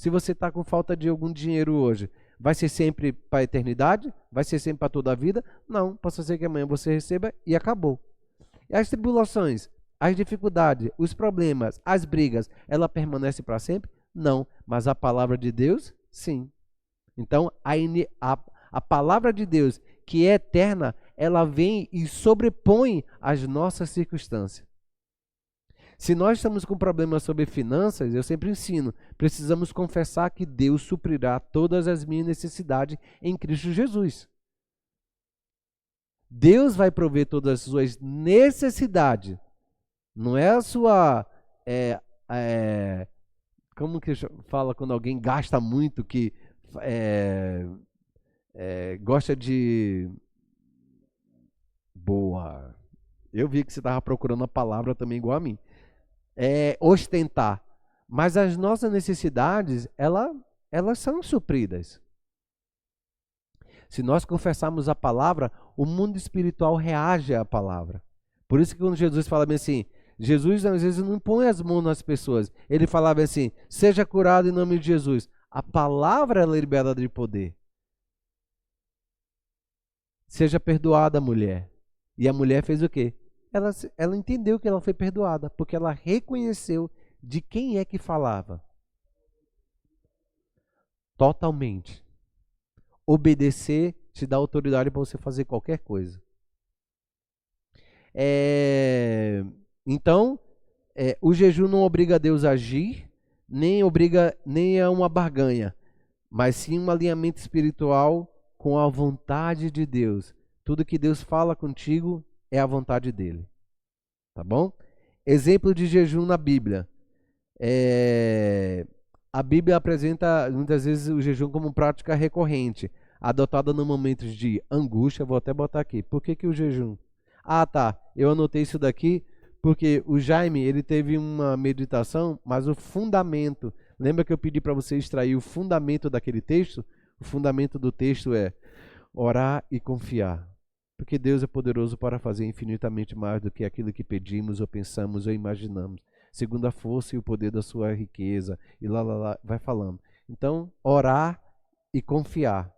você está com falta de algum dinheiro hoje. Vai ser sempre para a eternidade? Vai ser sempre para toda a vida? Não, pode ser que amanhã você receba e acabou. E as tribulações, as dificuldades, os problemas, as brigas, ela permanece para sempre? Não, mas a palavra de Deus, sim. Então, a palavra de Deus, que é eterna, ela vem e sobrepõe as nossas circunstâncias. Se nós estamos com problemas sobre finanças, eu sempre ensino, precisamos confessar que Deus suprirá todas as minhas necessidades em Cristo Jesus. Deus vai prover todas as suas necessidades. Não é a sua... como que fala quando alguém gasta muito, que gosta de... Boa. Eu vi que você estava procurando a palavra também igual a mim. Ostentar. Mas as nossas necessidades, elas são supridas. Se nós confessarmos a palavra, o mundo espiritual reage à palavra. Por isso que quando Jesus fala bem assim, Jesus às vezes não põe as mãos nas pessoas. Ele falava assim, seja curado em nome de Jesus. A palavra ela é liberada de poder. Seja perdoada, mulher. E a mulher fez o quê? Ela entendeu que ela foi perdoada, porque ela reconheceu de quem é que falava. Totalmente. Obedecer te dá autoridade para você fazer qualquer coisa. Então, o jejum não obriga Deus a agir, nem é uma barganha, mas sim um alinhamento espiritual com a vontade de Deus. Tudo que Deus fala contigo é a vontade dele. Tá bom? Exemplo de jejum na Bíblia. A Bíblia apresenta muitas vezes o jejum como prática recorrente, adotada no momentos de angústia. Vou até botar aqui. Por que o jejum? Ah, tá. Eu anotei isso daqui porque o Jaime, ele teve uma meditação, mas o fundamento, lembra que eu pedi para você extrair o fundamento daquele texto? O fundamento do texto é orar e confiar. Porque Deus é poderoso para fazer infinitamente mais do que aquilo que pedimos ou pensamos ou imaginamos, segundo a força e o poder da sua riqueza, e lá, vai falando. Então, orar e confiar.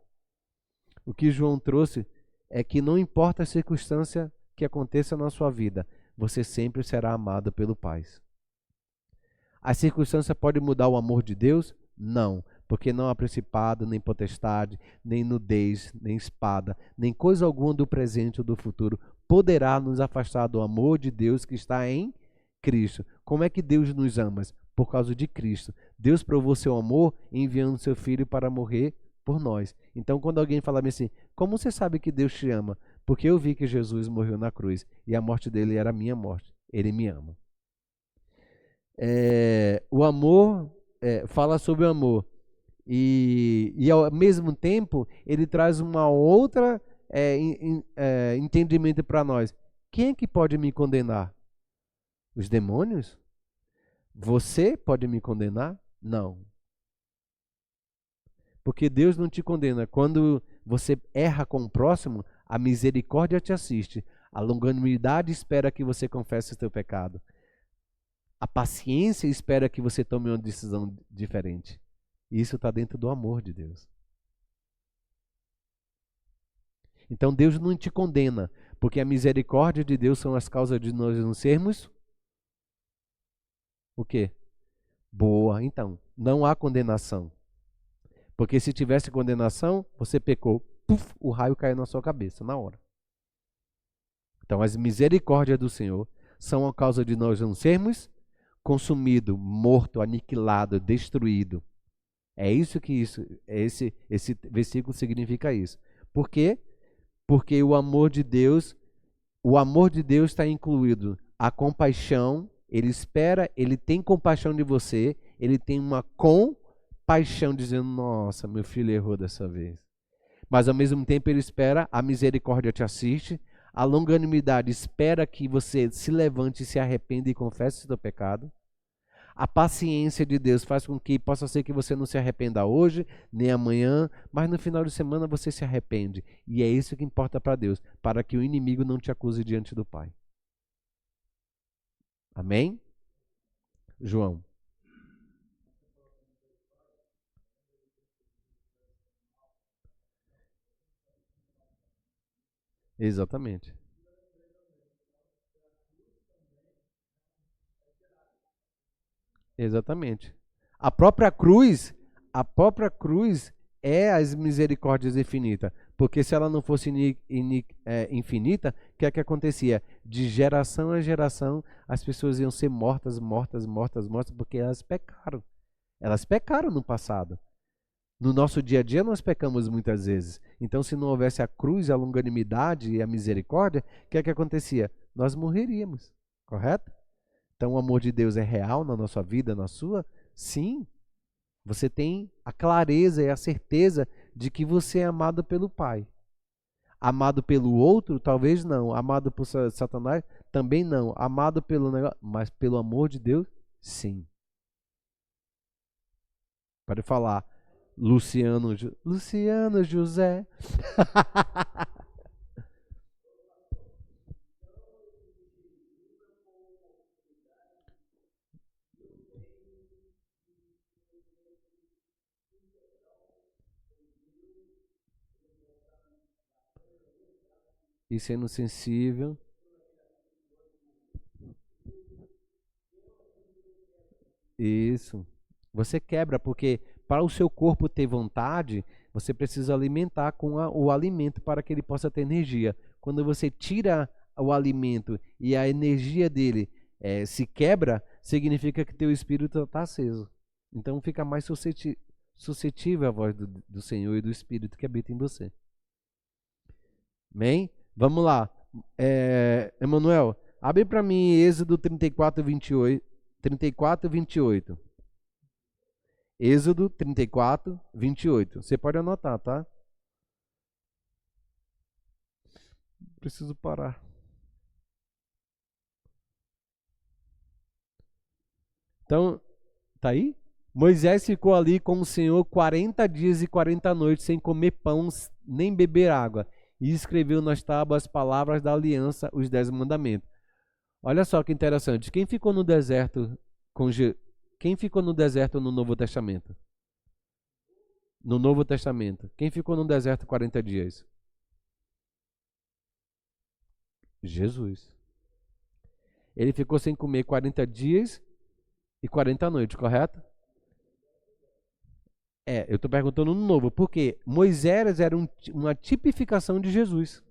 O que João trouxe é que não importa a circunstância que aconteça na sua vida, você sempre será amado pelo Pai. A circunstância pode mudar o amor de Deus? Não, porque não há principado, nem potestade, nem nudez, nem espada, nem coisa alguma do presente ou do futuro poderá nos afastar do amor de Deus que está em Cristo. Como é que Deus nos ama? Por causa de Cristo. Deus provou seu amor enviando seu Filho para morrer por nós. Então, quando alguém fala assim, como você sabe que Deus te ama? Porque eu vi que Jesus morreu na cruz e a morte dele era a minha morte. Ele me ama. O amor fala sobre o amor. E ao mesmo tempo, ele traz uma outra entendimento para nós. Quem é que pode me condenar? Os demônios? Você pode me condenar? Não. Porque Deus não te condena. Quando você erra com o próximo, a misericórdia te assiste. A longanimidade espera que você confesse o seu pecado. A paciência espera que você tome uma decisão diferente. Isso está dentro do amor de Deus. Então Deus não te condena, porque a misericórdia de Deus são as causas de nós não sermos o quê? Boa. Então, não há condenação. Porque se tivesse condenação, você pecou, puf, o raio caiu na sua cabeça na hora. Então, as misericórdias do Senhor são a causa de nós não sermos consumido, morto, aniquilado, destruído. É isso que esse versículo significa isso. Por quê? Porque o amor de Deus está incluído a compaixão. Ele espera, ele tem compaixão de você, ele tem uma compaixão dizendo, nossa, meu filho errou dessa vez. Mas ao mesmo tempo ele espera, a misericórdia te assiste, a longanimidade espera que você se levante, se arrependa e confesse o seu pecado. A paciência de Deus faz com que possa ser que você não se arrependa hoje, nem amanhã, mas no final de semana você se arrepende. E é isso que importa para Deus, para que o inimigo não te acuse diante do Pai. Amém? João. Exatamente. Exatamente. A própria cruz é as misericórdias infinitas. Porque se ela não fosse infinita, o que é que acontecia? De geração a geração, as pessoas iam ser mortas, porque elas pecaram. Elas pecaram no passado. No nosso dia a dia nós pecamos muitas vezes. Então, se não houvesse a cruz, a longanimidade e a misericórdia, o que é que acontecia? Nós morreríamos, correto? Então, o amor de Deus é real na nossa vida, na sua? Sim. Você tem a clareza e a certeza de que você é amado pelo Pai. Amado pelo outro, talvez não. Amado por Satanás, também não. Amado pelo negócio, mas pelo amor de Deus, sim. Pode falar, Luciano José. e sendo sensível. Isso. Você quebra, porque para o seu corpo ter vontade, você precisa alimentar com o alimento para que ele possa ter energia. Quando você tira o alimento e a energia dele se quebra, significa que teu espírito está aceso. Então fica mais suscetível à voz do Senhor e do Espírito que habita em você. Amém? Vamos lá. Emanuel, abre para mim Êxodo 34, 28. 34, 28. Êxodo 34, 28. Você pode anotar, tá? Preciso parar. Então, tá aí? Moisés ficou ali com o Senhor 40 dias e 40 noites sem comer pão nem beber água, e escreveu nas tábuas as palavras da aliança, os 10 mandamentos. Olha só que interessante. Quem ficou no deserto Quem ficou no deserto no Novo Testamento? No Novo Testamento. Quem ficou no deserto 40 dias? Jesus. Ele ficou sem comer 40 dias e 40 noites, correto? Eu estou perguntando no Novo, porque Moisés era uma tipificação de Jesus.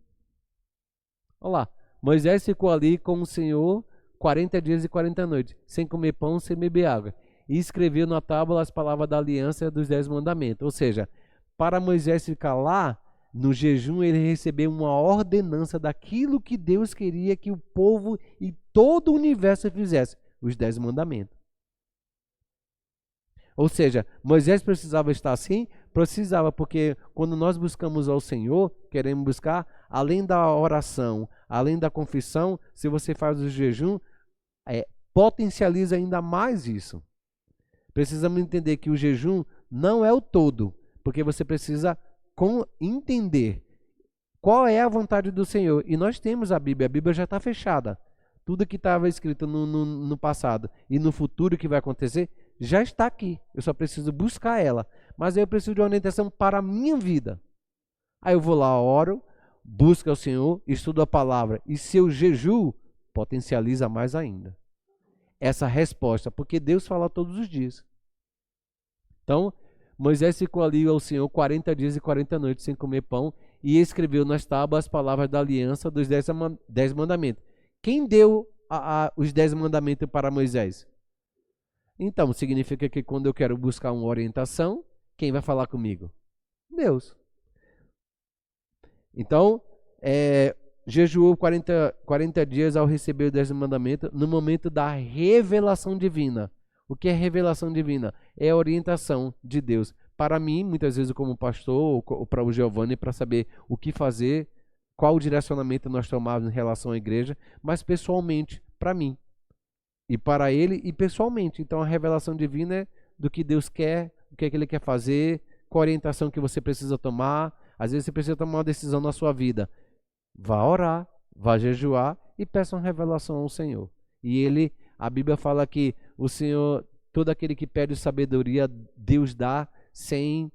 Olha lá, Moisés ficou ali com o Senhor 40 dias e 40 noites, sem comer pão, sem beber água, e escreveu na tábua as palavras da aliança dos 10 mandamentos. Ou seja, para Moisés ficar lá, no jejum, ele recebeu uma ordenança daquilo que Deus queria que o povo e todo o universo fizesse, os 10 mandamentos. Ou seja, Moisés precisava estar assim? Precisava, porque quando nós buscamos ao Senhor, queremos buscar, além da oração, além da confissão, se você faz o jejum, potencializa ainda mais isso. Precisamos entender que o jejum não é o todo, porque você precisa entender qual é a vontade do Senhor. E nós temos a Bíblia já está fechada. Tudo que estava escrito no passado e no futuro que vai acontecer, já está aqui. Eu só preciso buscar ela. Mas eu preciso de uma orientação para a minha vida. Aí eu vou lá, oro, busco ao Senhor, estudo a palavra. E seu jejum potencializa mais ainda essa resposta, porque Deus fala todos os dias. Então, Moisés ficou ali ao Senhor 40 dias e 40 noites sem comer pão e escreveu nas tábuas as palavras da aliança dos 10 mandamentos. Quem deu os 10 mandamentos para Moisés? Então, significa que quando eu quero buscar uma orientação, quem vai falar comigo? Deus. Então, jejuou 40 dias ao receber os 10 mandamentos no momento da revelação divina. O que é revelação divina? É a orientação de Deus. Para mim, muitas vezes como pastor, ou para o Giovanni, para saber o que fazer, qual o direcionamento nós tomamos em relação à igreja, mas pessoalmente, para mim. E para ele e pessoalmente. Então a revelação divina é do que Deus quer, o que é que ele quer fazer, qual a orientação que você precisa tomar. Às vezes você precisa tomar uma decisão na sua vida. Vá orar, vá jejuar e peça uma revelação ao Senhor. E a Bíblia fala que o Senhor, todo aquele que pede sabedoria, Deus dá sem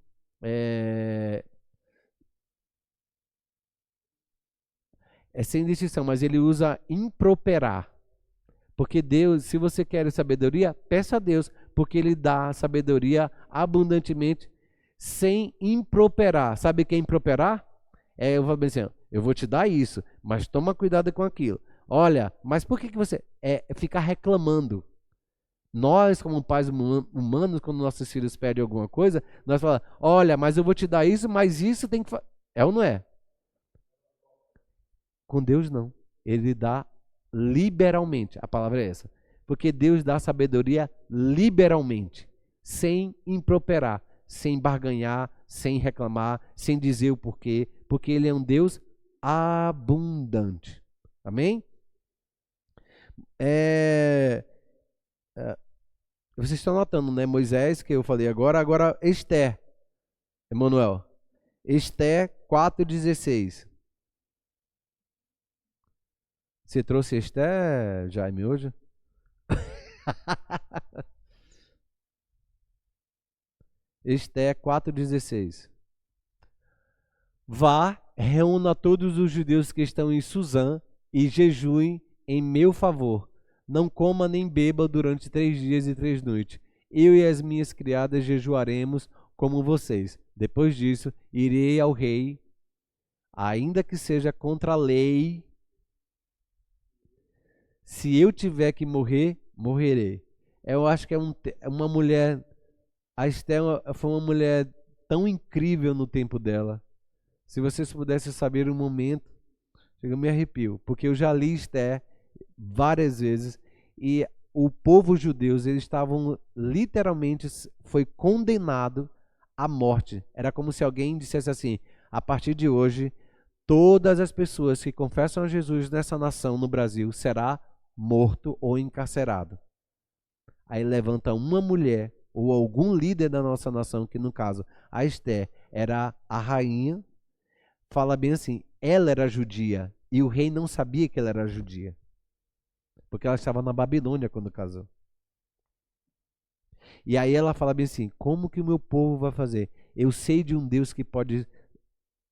sem distinção, mas ele usa improperar. Porque Deus, se você quer sabedoria, peça a Deus, porque Ele dá sabedoria abundantemente, sem improperar. Sabe o que é improperar? Eu vou dizer assim, eu vou te dar isso, mas toma cuidado com aquilo. Olha, mas por que você ficar reclamando? Nós, como pais humanos, quando nossos filhos pedem alguma coisa, nós falamos, olha, mas eu vou te dar isso, mas isso tem que fazer. É ou não é? Com Deus não. Ele dá liberalmente, a palavra é essa. Porque Deus dá sabedoria liberalmente, sem improperar, sem barganhar, sem reclamar, sem dizer o porquê, porque Ele é um Deus abundante. Amém? Vocês estão notando, né? Moisés, que eu falei agora Esther, Emanuel. Esther 4,16. Você trouxe Esther, Jaime, hoje? Esther 4,16. Vá reúna todos os judeus que estão em Suzã e jejuem em meu favor. Não coma nem beba durante 3 dias e 3 noites. Eu e as minhas criadas jejuaremos como vocês. Depois disso, irei ao rei, ainda que seja contra a lei. Se eu tiver que morrer, morrerei. Eu acho que é uma mulher. A Esther foi uma mulher tão incrível no tempo dela. Se vocês pudessem saber o momento, eu me arrepio, porque eu já li Esther várias vezes e o povo judeu, eles estavam literalmente, foi condenado à morte. Era como se alguém dissesse assim: a partir de hoje, todas as pessoas que confessam a Jesus nessa nação, no Brasil, será morto ou encarcerado. Aí levanta uma mulher ou algum líder da nossa nação, que no caso a Esther era a rainha, fala bem assim: ela era judia e o rei não sabia que ela era judia, porque ela estava na Babilônia quando casou. E aí ela fala bem assim: como que o meu povo vai fazer? Eu sei de um Deus que pode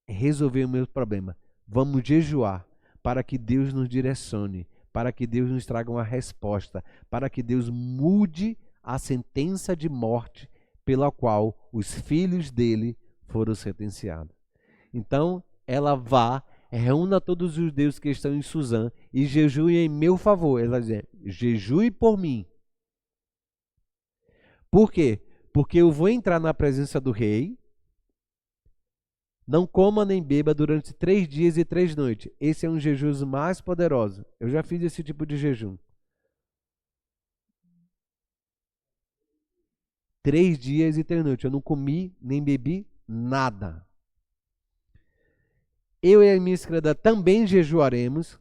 resolver o meu problema. Vamos jejuar para que Deus nos direcione, para que Deus nos traga uma resposta, para que Deus mude a sentença de morte pela qual os filhos dele foram sentenciados. Então, ela vá, reúna todos os judeus que estão em Suzã e jejue em meu favor. Ela diz: jejue por mim. Por quê? Porque eu vou entrar na presença do rei. Não coma nem beba durante 3 dias e 3 noites. Esse é um jejum mais poderoso. Eu já fiz esse tipo de jejum. 3 dias e 3 noites. Eu não comi nem bebi nada. Eu e a minha escrava também jejuaremos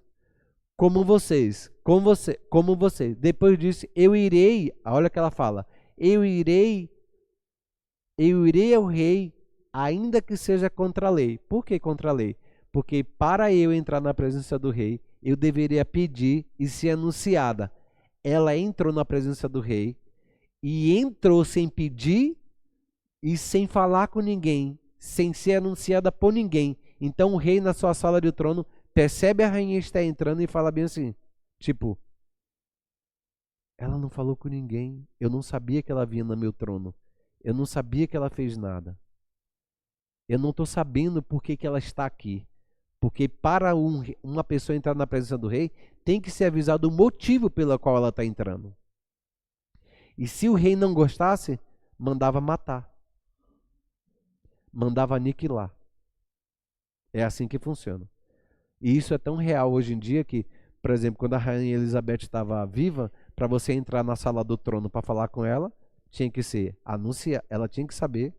como vocês. Como vocês. Depois disso, eu irei. Olha o que ela fala. Eu irei ao rei, ainda que seja contra a lei. Por que contra a lei? Porque para eu entrar na presença do rei, eu deveria pedir e ser anunciada. Ela entrou na presença do rei e entrou sem pedir e sem falar com ninguém, sem ser anunciada por ninguém. Então o rei, na sua sala de trono, percebe a rainha está entrando e fala bem assim, tipo: ela não falou com ninguém, eu não sabia que ela vinha no meu trono, eu não sabia que ela fez nada. Eu não estou sabendo por que ela está aqui. Porque para uma pessoa entrar na presença do rei, tem que ser avisado o motivo pelo qual ela está entrando. E se o rei não gostasse, mandava matar. Mandava aniquilar. É assim que funciona. E isso é tão real hoje em dia que, por exemplo, quando a rainha Elizabeth estava viva, para você entrar na sala do trono para falar com ela, tinha que ser ela tinha que saber,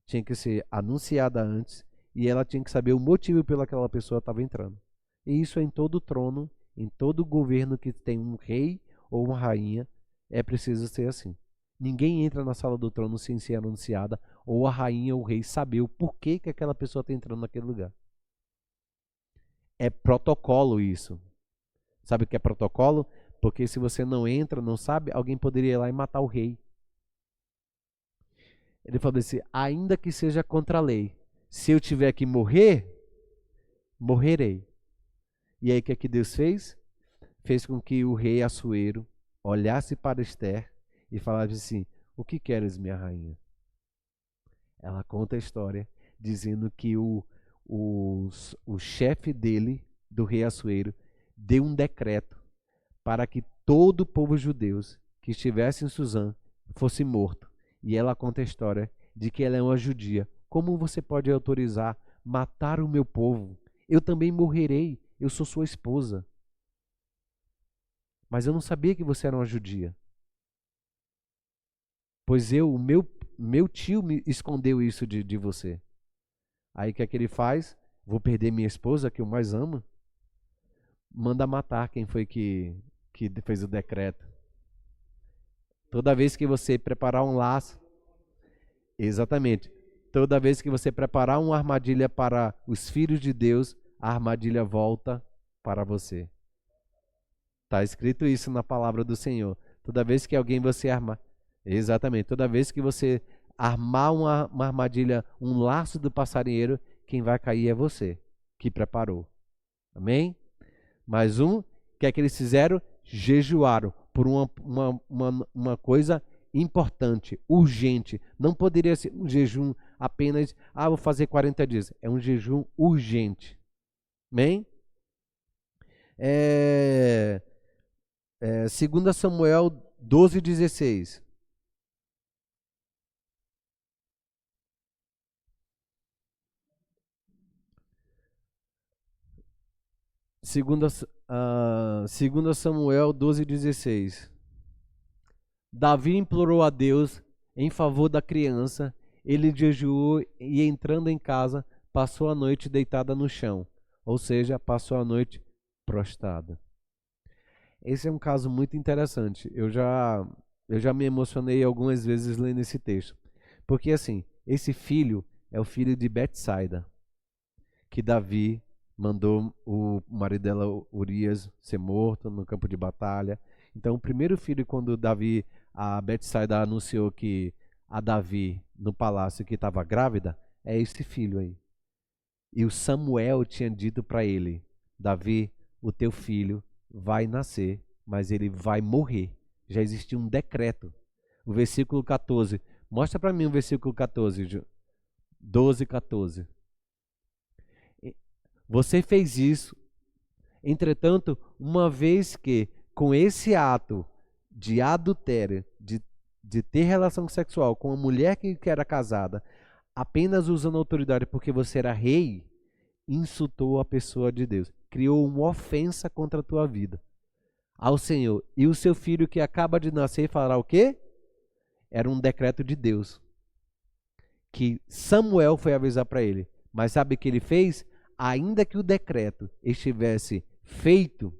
tinha que ser anunciada antes, e ela tinha que saber o motivo pelo que aquela pessoa estava entrando. E isso é em todo trono, em todo governo que tem um rei ou uma rainha, é preciso ser assim. Ninguém entra na sala do trono sem ser anunciada, ou a rainha ou o rei saber o porquê que aquela pessoa está entrando naquele lugar. É protocolo isso. Sabe o que é protocolo? Porque se você não entra, não sabe, alguém poderia ir lá e matar o rei. Ele falou assim: ainda que seja contra a lei, se eu tiver que morrer, morrerei. E aí o que é que Deus fez? Fez com que o rei Assuero olhasse para Esther e falasse assim: o que queres, minha rainha? Ela conta a história dizendo que o chefe dele, do rei Assuero, deu um decreto para que todo o povo judeu que estivesse em Suzã fosse morto. E ela conta a história de que ela é uma judia. Como você pode autorizar matar o meu povo? Eu também morrerei, eu sou sua esposa. Mas eu não sabia que você era uma judia. Pois o meu tio me escondeu isso de você. Aí o que é que ele faz? Vou perder minha esposa, que eu mais amo. Manda matar quem foi que fez o decreto. Toda vez que você preparar um laço, exatamente, toda vez que você preparar uma armadilha para os filhos de Deus, a armadilha volta para você. Está escrito isso na palavra do Senhor. Toda vez que alguém você armar, exatamente, toda vez que você armar uma armadilha, um laço do passarinheiro, quem vai cair é você. que preparou. Amém? Mais um, o que é que eles fizeram? Jejuaram por uma coisa importante, urgente. Não poderia ser um jejum apenas, vou fazer 40 dias. É um jejum urgente. Amém? 2 Samuel 12:16. Segunda Samuel 12:16. Davi implorou a Deus em favor da criança. Ele jejuou e, entrando em casa, passou a noite deitada no chão. Ou seja, passou a noite prostrada. Esse é um caso muito interessante. Eu já me emocionei algumas vezes lendo esse texto. Porque assim, esse filho é o filho de Betsaida, que Davi mandou o marido dela, Urias, ser morto no campo de batalha. Então, o primeiro filho, quando a Betsaida anunciou que a Davi, no palácio, que estava grávida, é esse filho aí. E o Samuel tinha dito para ele: Davi, o teu filho vai nascer, mas ele vai morrer. Já existia um decreto. O versículo 14. Mostra para mim o versículo 14. 12:14. Você fez isso, entretanto, uma vez que, com esse ato de adultério, de ter relação sexual com uma mulher que era casada, apenas usando autoridade porque você era rei, insultou a pessoa de Deus, criou uma ofensa contra a tua vida ao Senhor. E o seu filho que acaba de nascer fará o quê? Era um decreto de Deus, que Samuel foi avisar para ele. Mas sabe o que ele fez? Ainda que o decreto estivesse feito,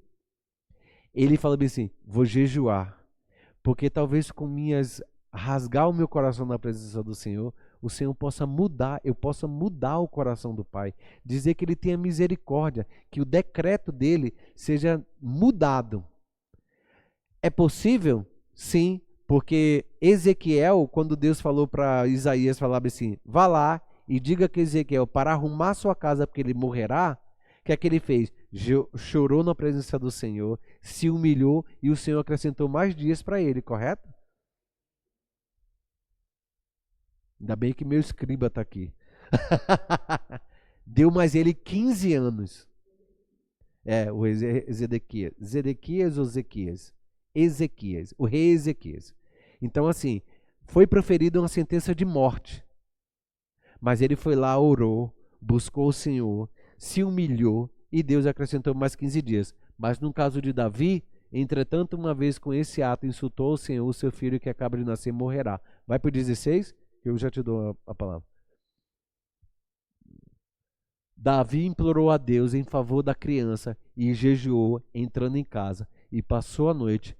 ele falou assim: vou jejuar, porque talvez rasgar o meu coração na presença do Senhor, o Senhor possa mudar, eu possa mudar o coração do Pai, dizer que Ele tenha misericórdia, que o decreto dele seja mudado. É possível? Sim, porque Ezequiel, quando Deus falou para Isaías, falava assim: vá lá e diga que Ezequiel, para arrumar sua casa porque ele morrerá, o que é que ele fez? Chorou na presença do Senhor, se humilhou e o Senhor acrescentou mais dias para ele, correto? Ainda bem que meu escriba está aqui. Deu mais ele 15 anos. O Zedequias ou Ezequias? Ezequias, o rei Ezequias. Então assim, foi proferida uma sentença de morte. Mas ele foi lá, orou, buscou o Senhor, se humilhou e Deus acrescentou mais 15 dias. Mas no caso de Davi, entretanto, uma vez com esse ato insultou o Senhor, o seu filho que acaba de nascer morrerá. Vai para o 16, que eu já te dou a palavra. Davi implorou a Deus em favor da criança e jejuou, entrando em casa, e passou a noite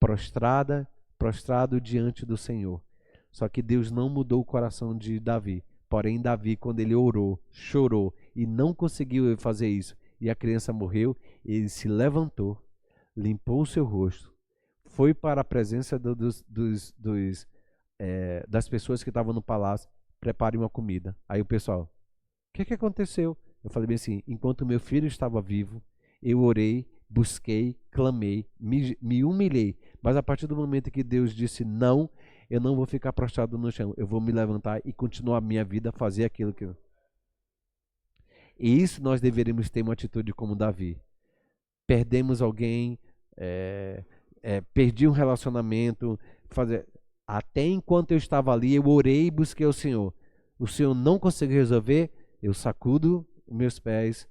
prostrado diante do Senhor. Só que Deus não mudou o coração de Davi. Porém, Davi, quando ele orou, chorou e não conseguiu fazer isso, e a criança morreu, ele se levantou, limpou o seu rosto, foi para a presença das pessoas que estavam no palácio, prepare uma comida. Aí o pessoal: o que aconteceu? Eu falei bem assim: enquanto meu filho estava vivo, eu orei, busquei, clamei, me humilhei. Mas a partir do momento que Deus disse não, eu não vou ficar prostrado no chão. Eu vou me levantar e continuar a minha vida, fazer aquilo que eu... E isso nós deveríamos ter uma atitude como Davi. Perdemos alguém, perdi um relacionamento, até enquanto eu estava ali, eu orei e busquei o Senhor. O Senhor não conseguiu resolver, eu sacudo meus pés,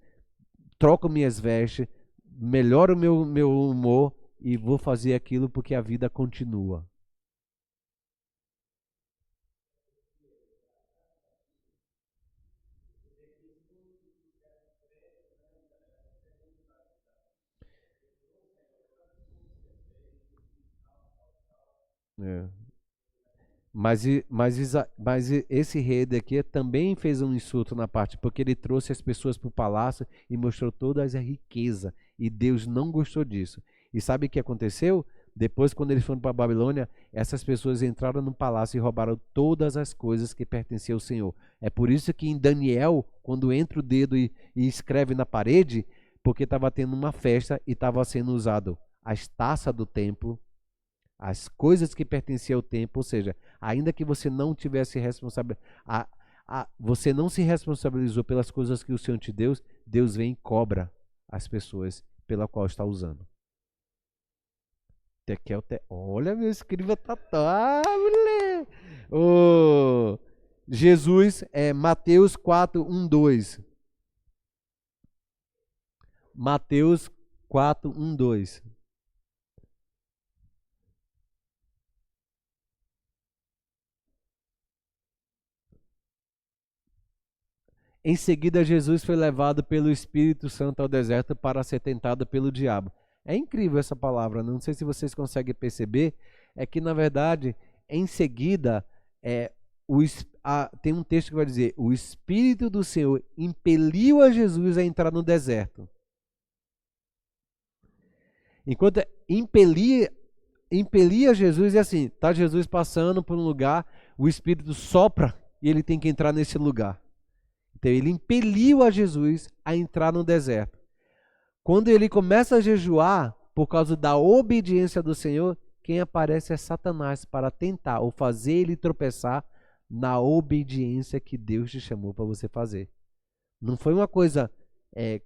troco minhas vestes, melhoro o meu humor e vou fazer aquilo porque a vida continua. Mas esse rei daqui também fez um insulto na parte, porque ele trouxe as pessoas para o palácio e mostrou toda a riqueza. E Deus não gostou disso. E sabe o que aconteceu? Depois, quando eles foram para a Babilônia, essas pessoas entraram no palácio e roubaram todas as coisas que pertenciam ao Senhor. É por isso que em Daniel, quando entra o dedo e escreve na parede, porque estava tendo uma festa e estava sendo usado as taças do templo, as coisas que pertenciam ao templo, ou seja, ainda que você não tivesse você não se responsabilizou pelas coisas que o Senhor te deu, Deus vem e cobra as pessoas pela qual está usando. Olha, meu escriba tá, mulher. Jesus é Mateus 4, 1, 2. Mateus 4, 1, 2. Em seguida, Jesus foi levado pelo Espírito Santo ao deserto para ser tentado pelo diabo. É incrível essa palavra, não sei se vocês conseguem perceber, é que na verdade, em seguida, tem um texto que vai dizer: o Espírito do Senhor impeliu a Jesus a entrar no deserto. Enquanto impelia Jesus, é assim, está Jesus passando por um lugar, o Espírito sopra e ele tem que entrar nesse lugar. Então ele impeliu a Jesus a entrar no deserto. Quando ele começa a jejuar, por causa da obediência do Senhor, quem aparece é Satanás para tentar ou fazer ele tropeçar na obediência que Deus te chamou para você fazer. Não foi uma coisa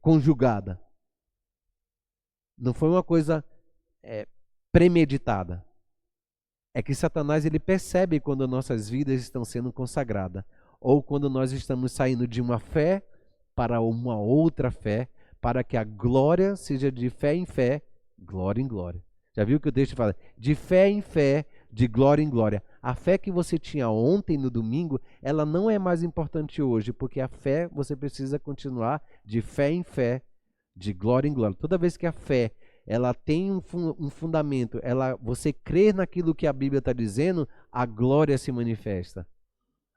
conjugada. Não foi uma coisa premeditada. É que Satanás ele percebe quando nossas vidas estão sendo consagradas, ou quando nós estamos saindo de uma fé para uma outra fé, para que a glória seja de fé em fé, glória em glória. Já viu que o texto fala? De fé em fé, de glória em glória. A fé que você tinha ontem no domingo, ela não é mais importante hoje, porque a fé você precisa continuar de fé em fé, de glória em glória. Toda vez que a fé ela tem um fundamento, você crê naquilo que a Bíblia está dizendo, a glória se manifesta.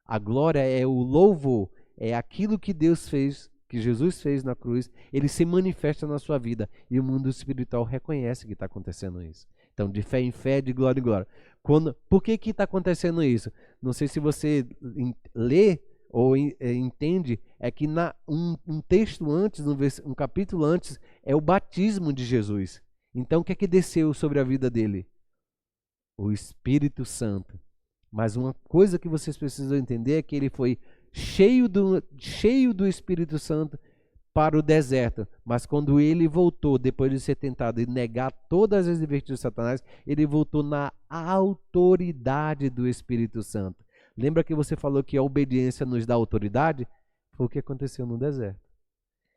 A glória é o louvor, é aquilo que Deus fez, que Jesus fez na cruz, ele se manifesta na sua vida e o mundo espiritual reconhece que está acontecendo isso. Então, de fé em fé, de glória em glória. Por que está acontecendo isso? Não sei se você lê ou entende, é que um texto antes, um capítulo antes, é o batismo de Jesus. Então, o que é que desceu sobre a vida dele? O Espírito Santo. Mas uma coisa que vocês precisam entender é que ele foi cheio do Espírito Santo para o deserto. Mas quando ele voltou, depois de ser tentado e negar todas as investidas de Satanás, ele voltou na autoridade do Espírito Santo. Lembra que você falou que a obediência nos dá autoridade? Foi o que aconteceu no deserto.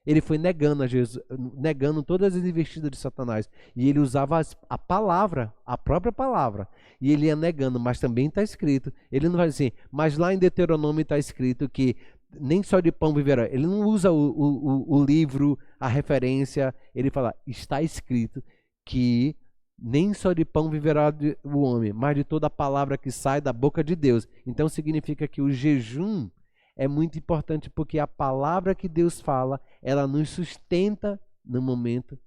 Ele foi negando a Jesus, negando todas as investidas de Satanás. E ele usava a palavra, a própria palavra. E ele ia negando, mas também está escrito. Ele não vai dizer, mas lá em Deuteronômio está escrito que nem só de pão viverá. Ele não usa o livro, a referência. Ele fala, está escrito que nem só de pão viverá o homem, mas de toda a palavra que sai da boca de Deus. Então significa que o jejum é muito importante porque a palavra que Deus fala, ela nos sustenta no momento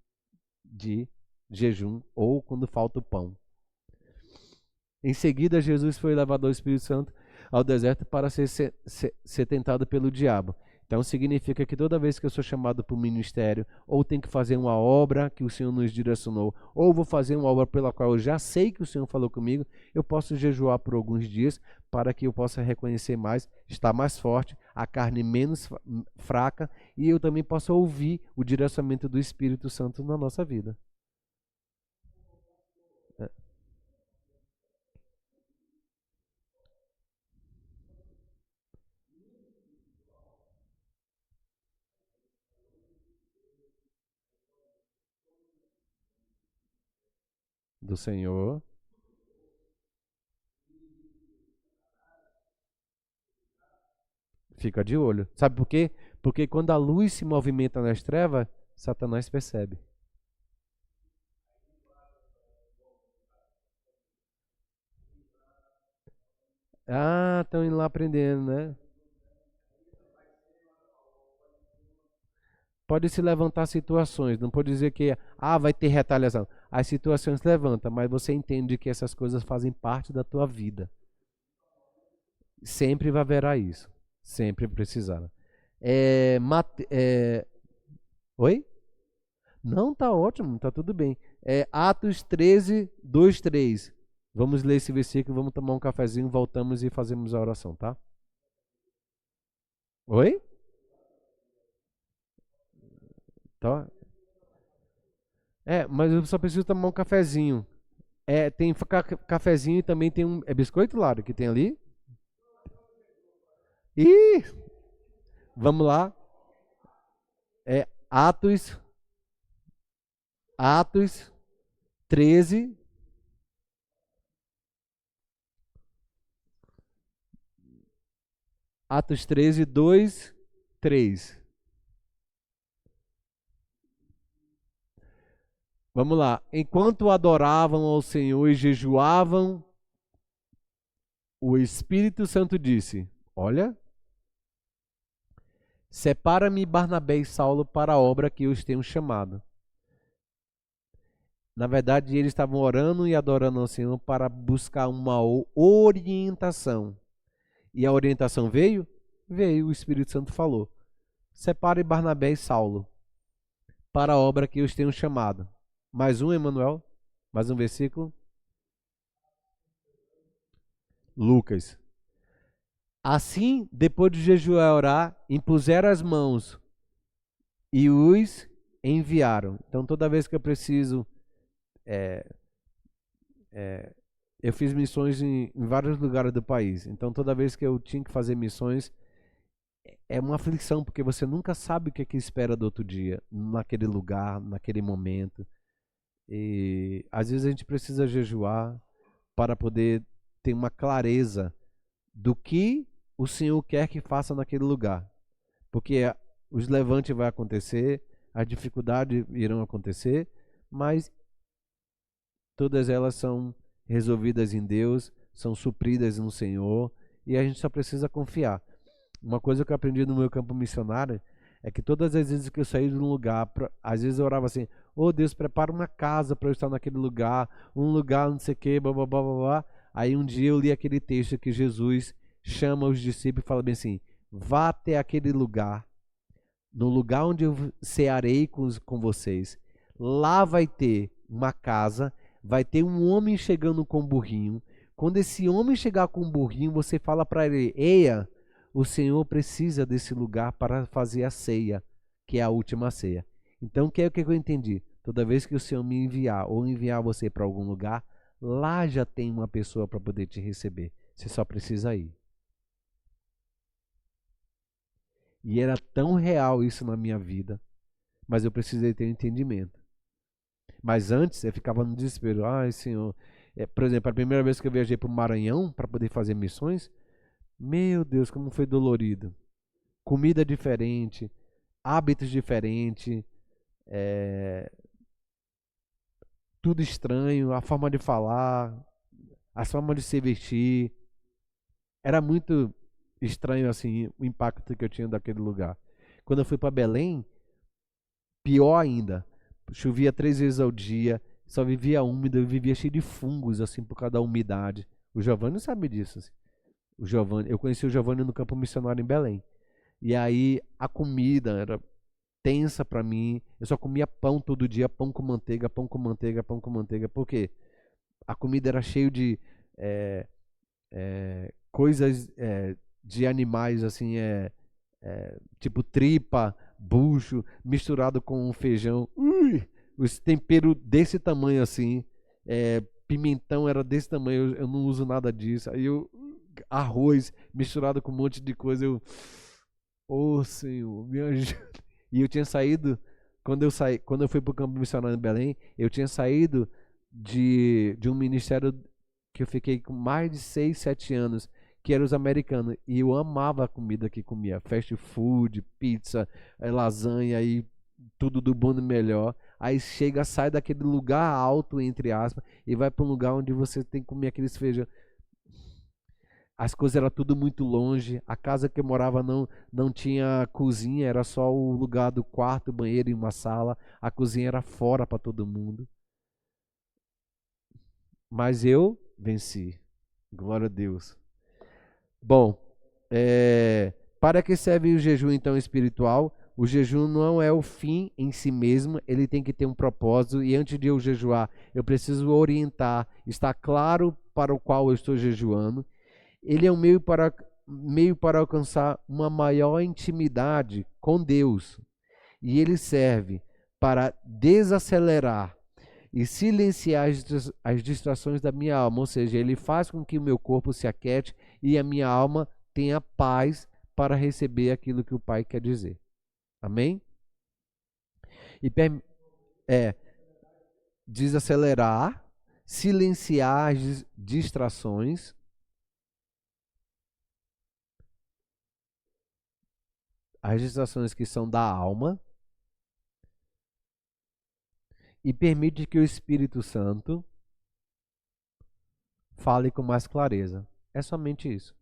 de jejum ou quando falta o pão. Em seguida, Jesus foi levado ao Espírito Santo ao deserto para ser tentado pelo diabo. Então significa que toda vez que eu sou chamado para o ministério, ou tenho que fazer uma obra que o Senhor nos direcionou, ou vou fazer uma obra pela qual eu já sei que o Senhor falou comigo, eu posso jejuar por alguns dias para que eu possa reconhecer mais, estar mais forte, a carne menos fraca, e eu também possa ouvir o direcionamento do Espírito Santo na nossa vida. Do Senhor. Fica de olho. Sabe por quê? Porque quando a luz se movimenta nas trevas, Satanás percebe. Ah, estão indo lá aprendendo, né? pode se levantar situações, não pode dizer que vai ter retaliação. As situações se levantam, mas você entende que essas coisas fazem parte da tua vida. Sempre vai haverá isso. Sempre precisará. Oi? Não, tá ótimo, tá tudo bem. Atos 13, 2, 3. Vamos ler esse versículo, vamos tomar um cafezinho, voltamos e fazemos a oração, tá? Oi? Tá. Mas eu só preciso tomar um cafezinho. Tem cafezinho e também tem um... É biscoito, Lara, que tem ali? Ih! Vamos lá. Atos 13. Atos 13, 2, 3. Vamos lá. Enquanto adoravam ao Senhor e jejuavam, o Espírito Santo disse: olha, separa-me Barnabé e Saulo para a obra que eu os tenho chamado. Na verdade, eles estavam orando e adorando ao Senhor para buscar uma orientação. E a orientação veio? Veio, o Espírito Santo falou: separe Barnabé e Saulo para a obra que eu os tenho chamado. Mais um, Emanuel? Mais um versículo? Lucas. Assim, depois de jejuar e orar, impuseram as mãos e os enviaram. Então, toda vez que eu preciso... eu fiz missões em vários lugares do país. Então, toda vez que eu tinha que fazer missões, é uma aflição, porque você nunca sabe o que é que espera do outro dia, naquele lugar, naquele momento. E às vezes a gente precisa jejuar para poder ter uma clareza do que o Senhor quer que faça naquele lugar. Porque os levantes vão acontecer, as dificuldades irão acontecer, mas todas elas são resolvidas em Deus, são supridas no Senhor, e a gente só precisa confiar. Uma coisa que eu aprendi no meu campo missionário é que todas as vezes que eu saí de um lugar, às vezes eu orava assim: oh Deus, prepara uma casa para eu estar naquele lugar, um lugar não sei o que, blá, blá, blá, blá, blá. Aí um dia eu li aquele texto que Jesus chama os discípulos e fala bem assim: vá até aquele lugar, no lugar onde eu cearei com vocês. Lá vai ter uma casa, vai ter um homem chegando com um burrinho. Quando esse homem chegar com um burrinho, você fala para ele: eia, o Senhor precisa desse lugar para fazer a ceia, que é a última ceia. Então, o que eu entendi? Toda vez que o Senhor me enviar ou enviar você para algum lugar, lá já tem uma pessoa para poder te receber. Você só precisa ir. E era tão real isso na minha vida, mas eu precisei ter entendimento. Mas antes eu ficava no desespero. Ai, Senhor. Por exemplo, a primeira vez que eu viajei para o Maranhão para poder fazer missões, meu Deus, como foi dolorido. Comida diferente, hábitos diferentes, tudo estranho, a forma de falar, a forma de se vestir. Era muito estranho assim o impacto que eu tinha daquele lugar. Quando eu fui para Belém, pior ainda. Chovia 3 vezes ao dia, só vivia úmido, eu vivia cheio de fungos assim por causa da umidade. O Giovanni sabe disso. Assim. Eu conheci o Giovanni no campo missionário em Belém. E aí a comida era tensa para mim. Eu só comia pão todo dia, pão com manteiga, pão com manteiga, pão com manteiga. Por quê? A comida era cheio de coisas de animais assim, tipo tripa, bucho, misturado com feijão. Os temperos desse tamanho assim, pimentão era desse tamanho, eu não uso nada disso. Aí arroz misturado com um monte de coisa, Senhor, me ajuda. E eu tinha saído, quando eu fui para o campo missionário em Belém, eu tinha saído de um ministério que eu fiquei com mais de 6, 7 anos, que eram os americanos, e eu amava a comida que comia, fast food, pizza, lasanha e tudo do bom e melhor. Aí sai daquele lugar alto, entre aspas, e vai para um lugar onde você tem que comer aqueles feijão. as coisas eram tudo muito longe. A casa que eu morava não tinha cozinha, era só o lugar do quarto, banheiro e uma sala. A cozinha era fora para todo mundo. Mas eu venci. Glória a Deus. Bom, para que serve o jejum então espiritual? O jejum não é o fim em si mesmo, ele tem que ter um propósito. E antes de eu jejuar, eu preciso orientar, estar claro para o qual eu estou jejuando. Ele é um meio para alcançar uma maior intimidade com Deus. E ele serve para desacelerar e silenciar as distrações da minha alma. Ou seja, ele faz com que o meu corpo se aquiete e a minha alma tenha paz para receber aquilo que o Pai quer dizer. Amém? E desacelerar, silenciar as distrações, que são da alma, e permite que o Espírito Santo fale com mais clareza. É somente isso.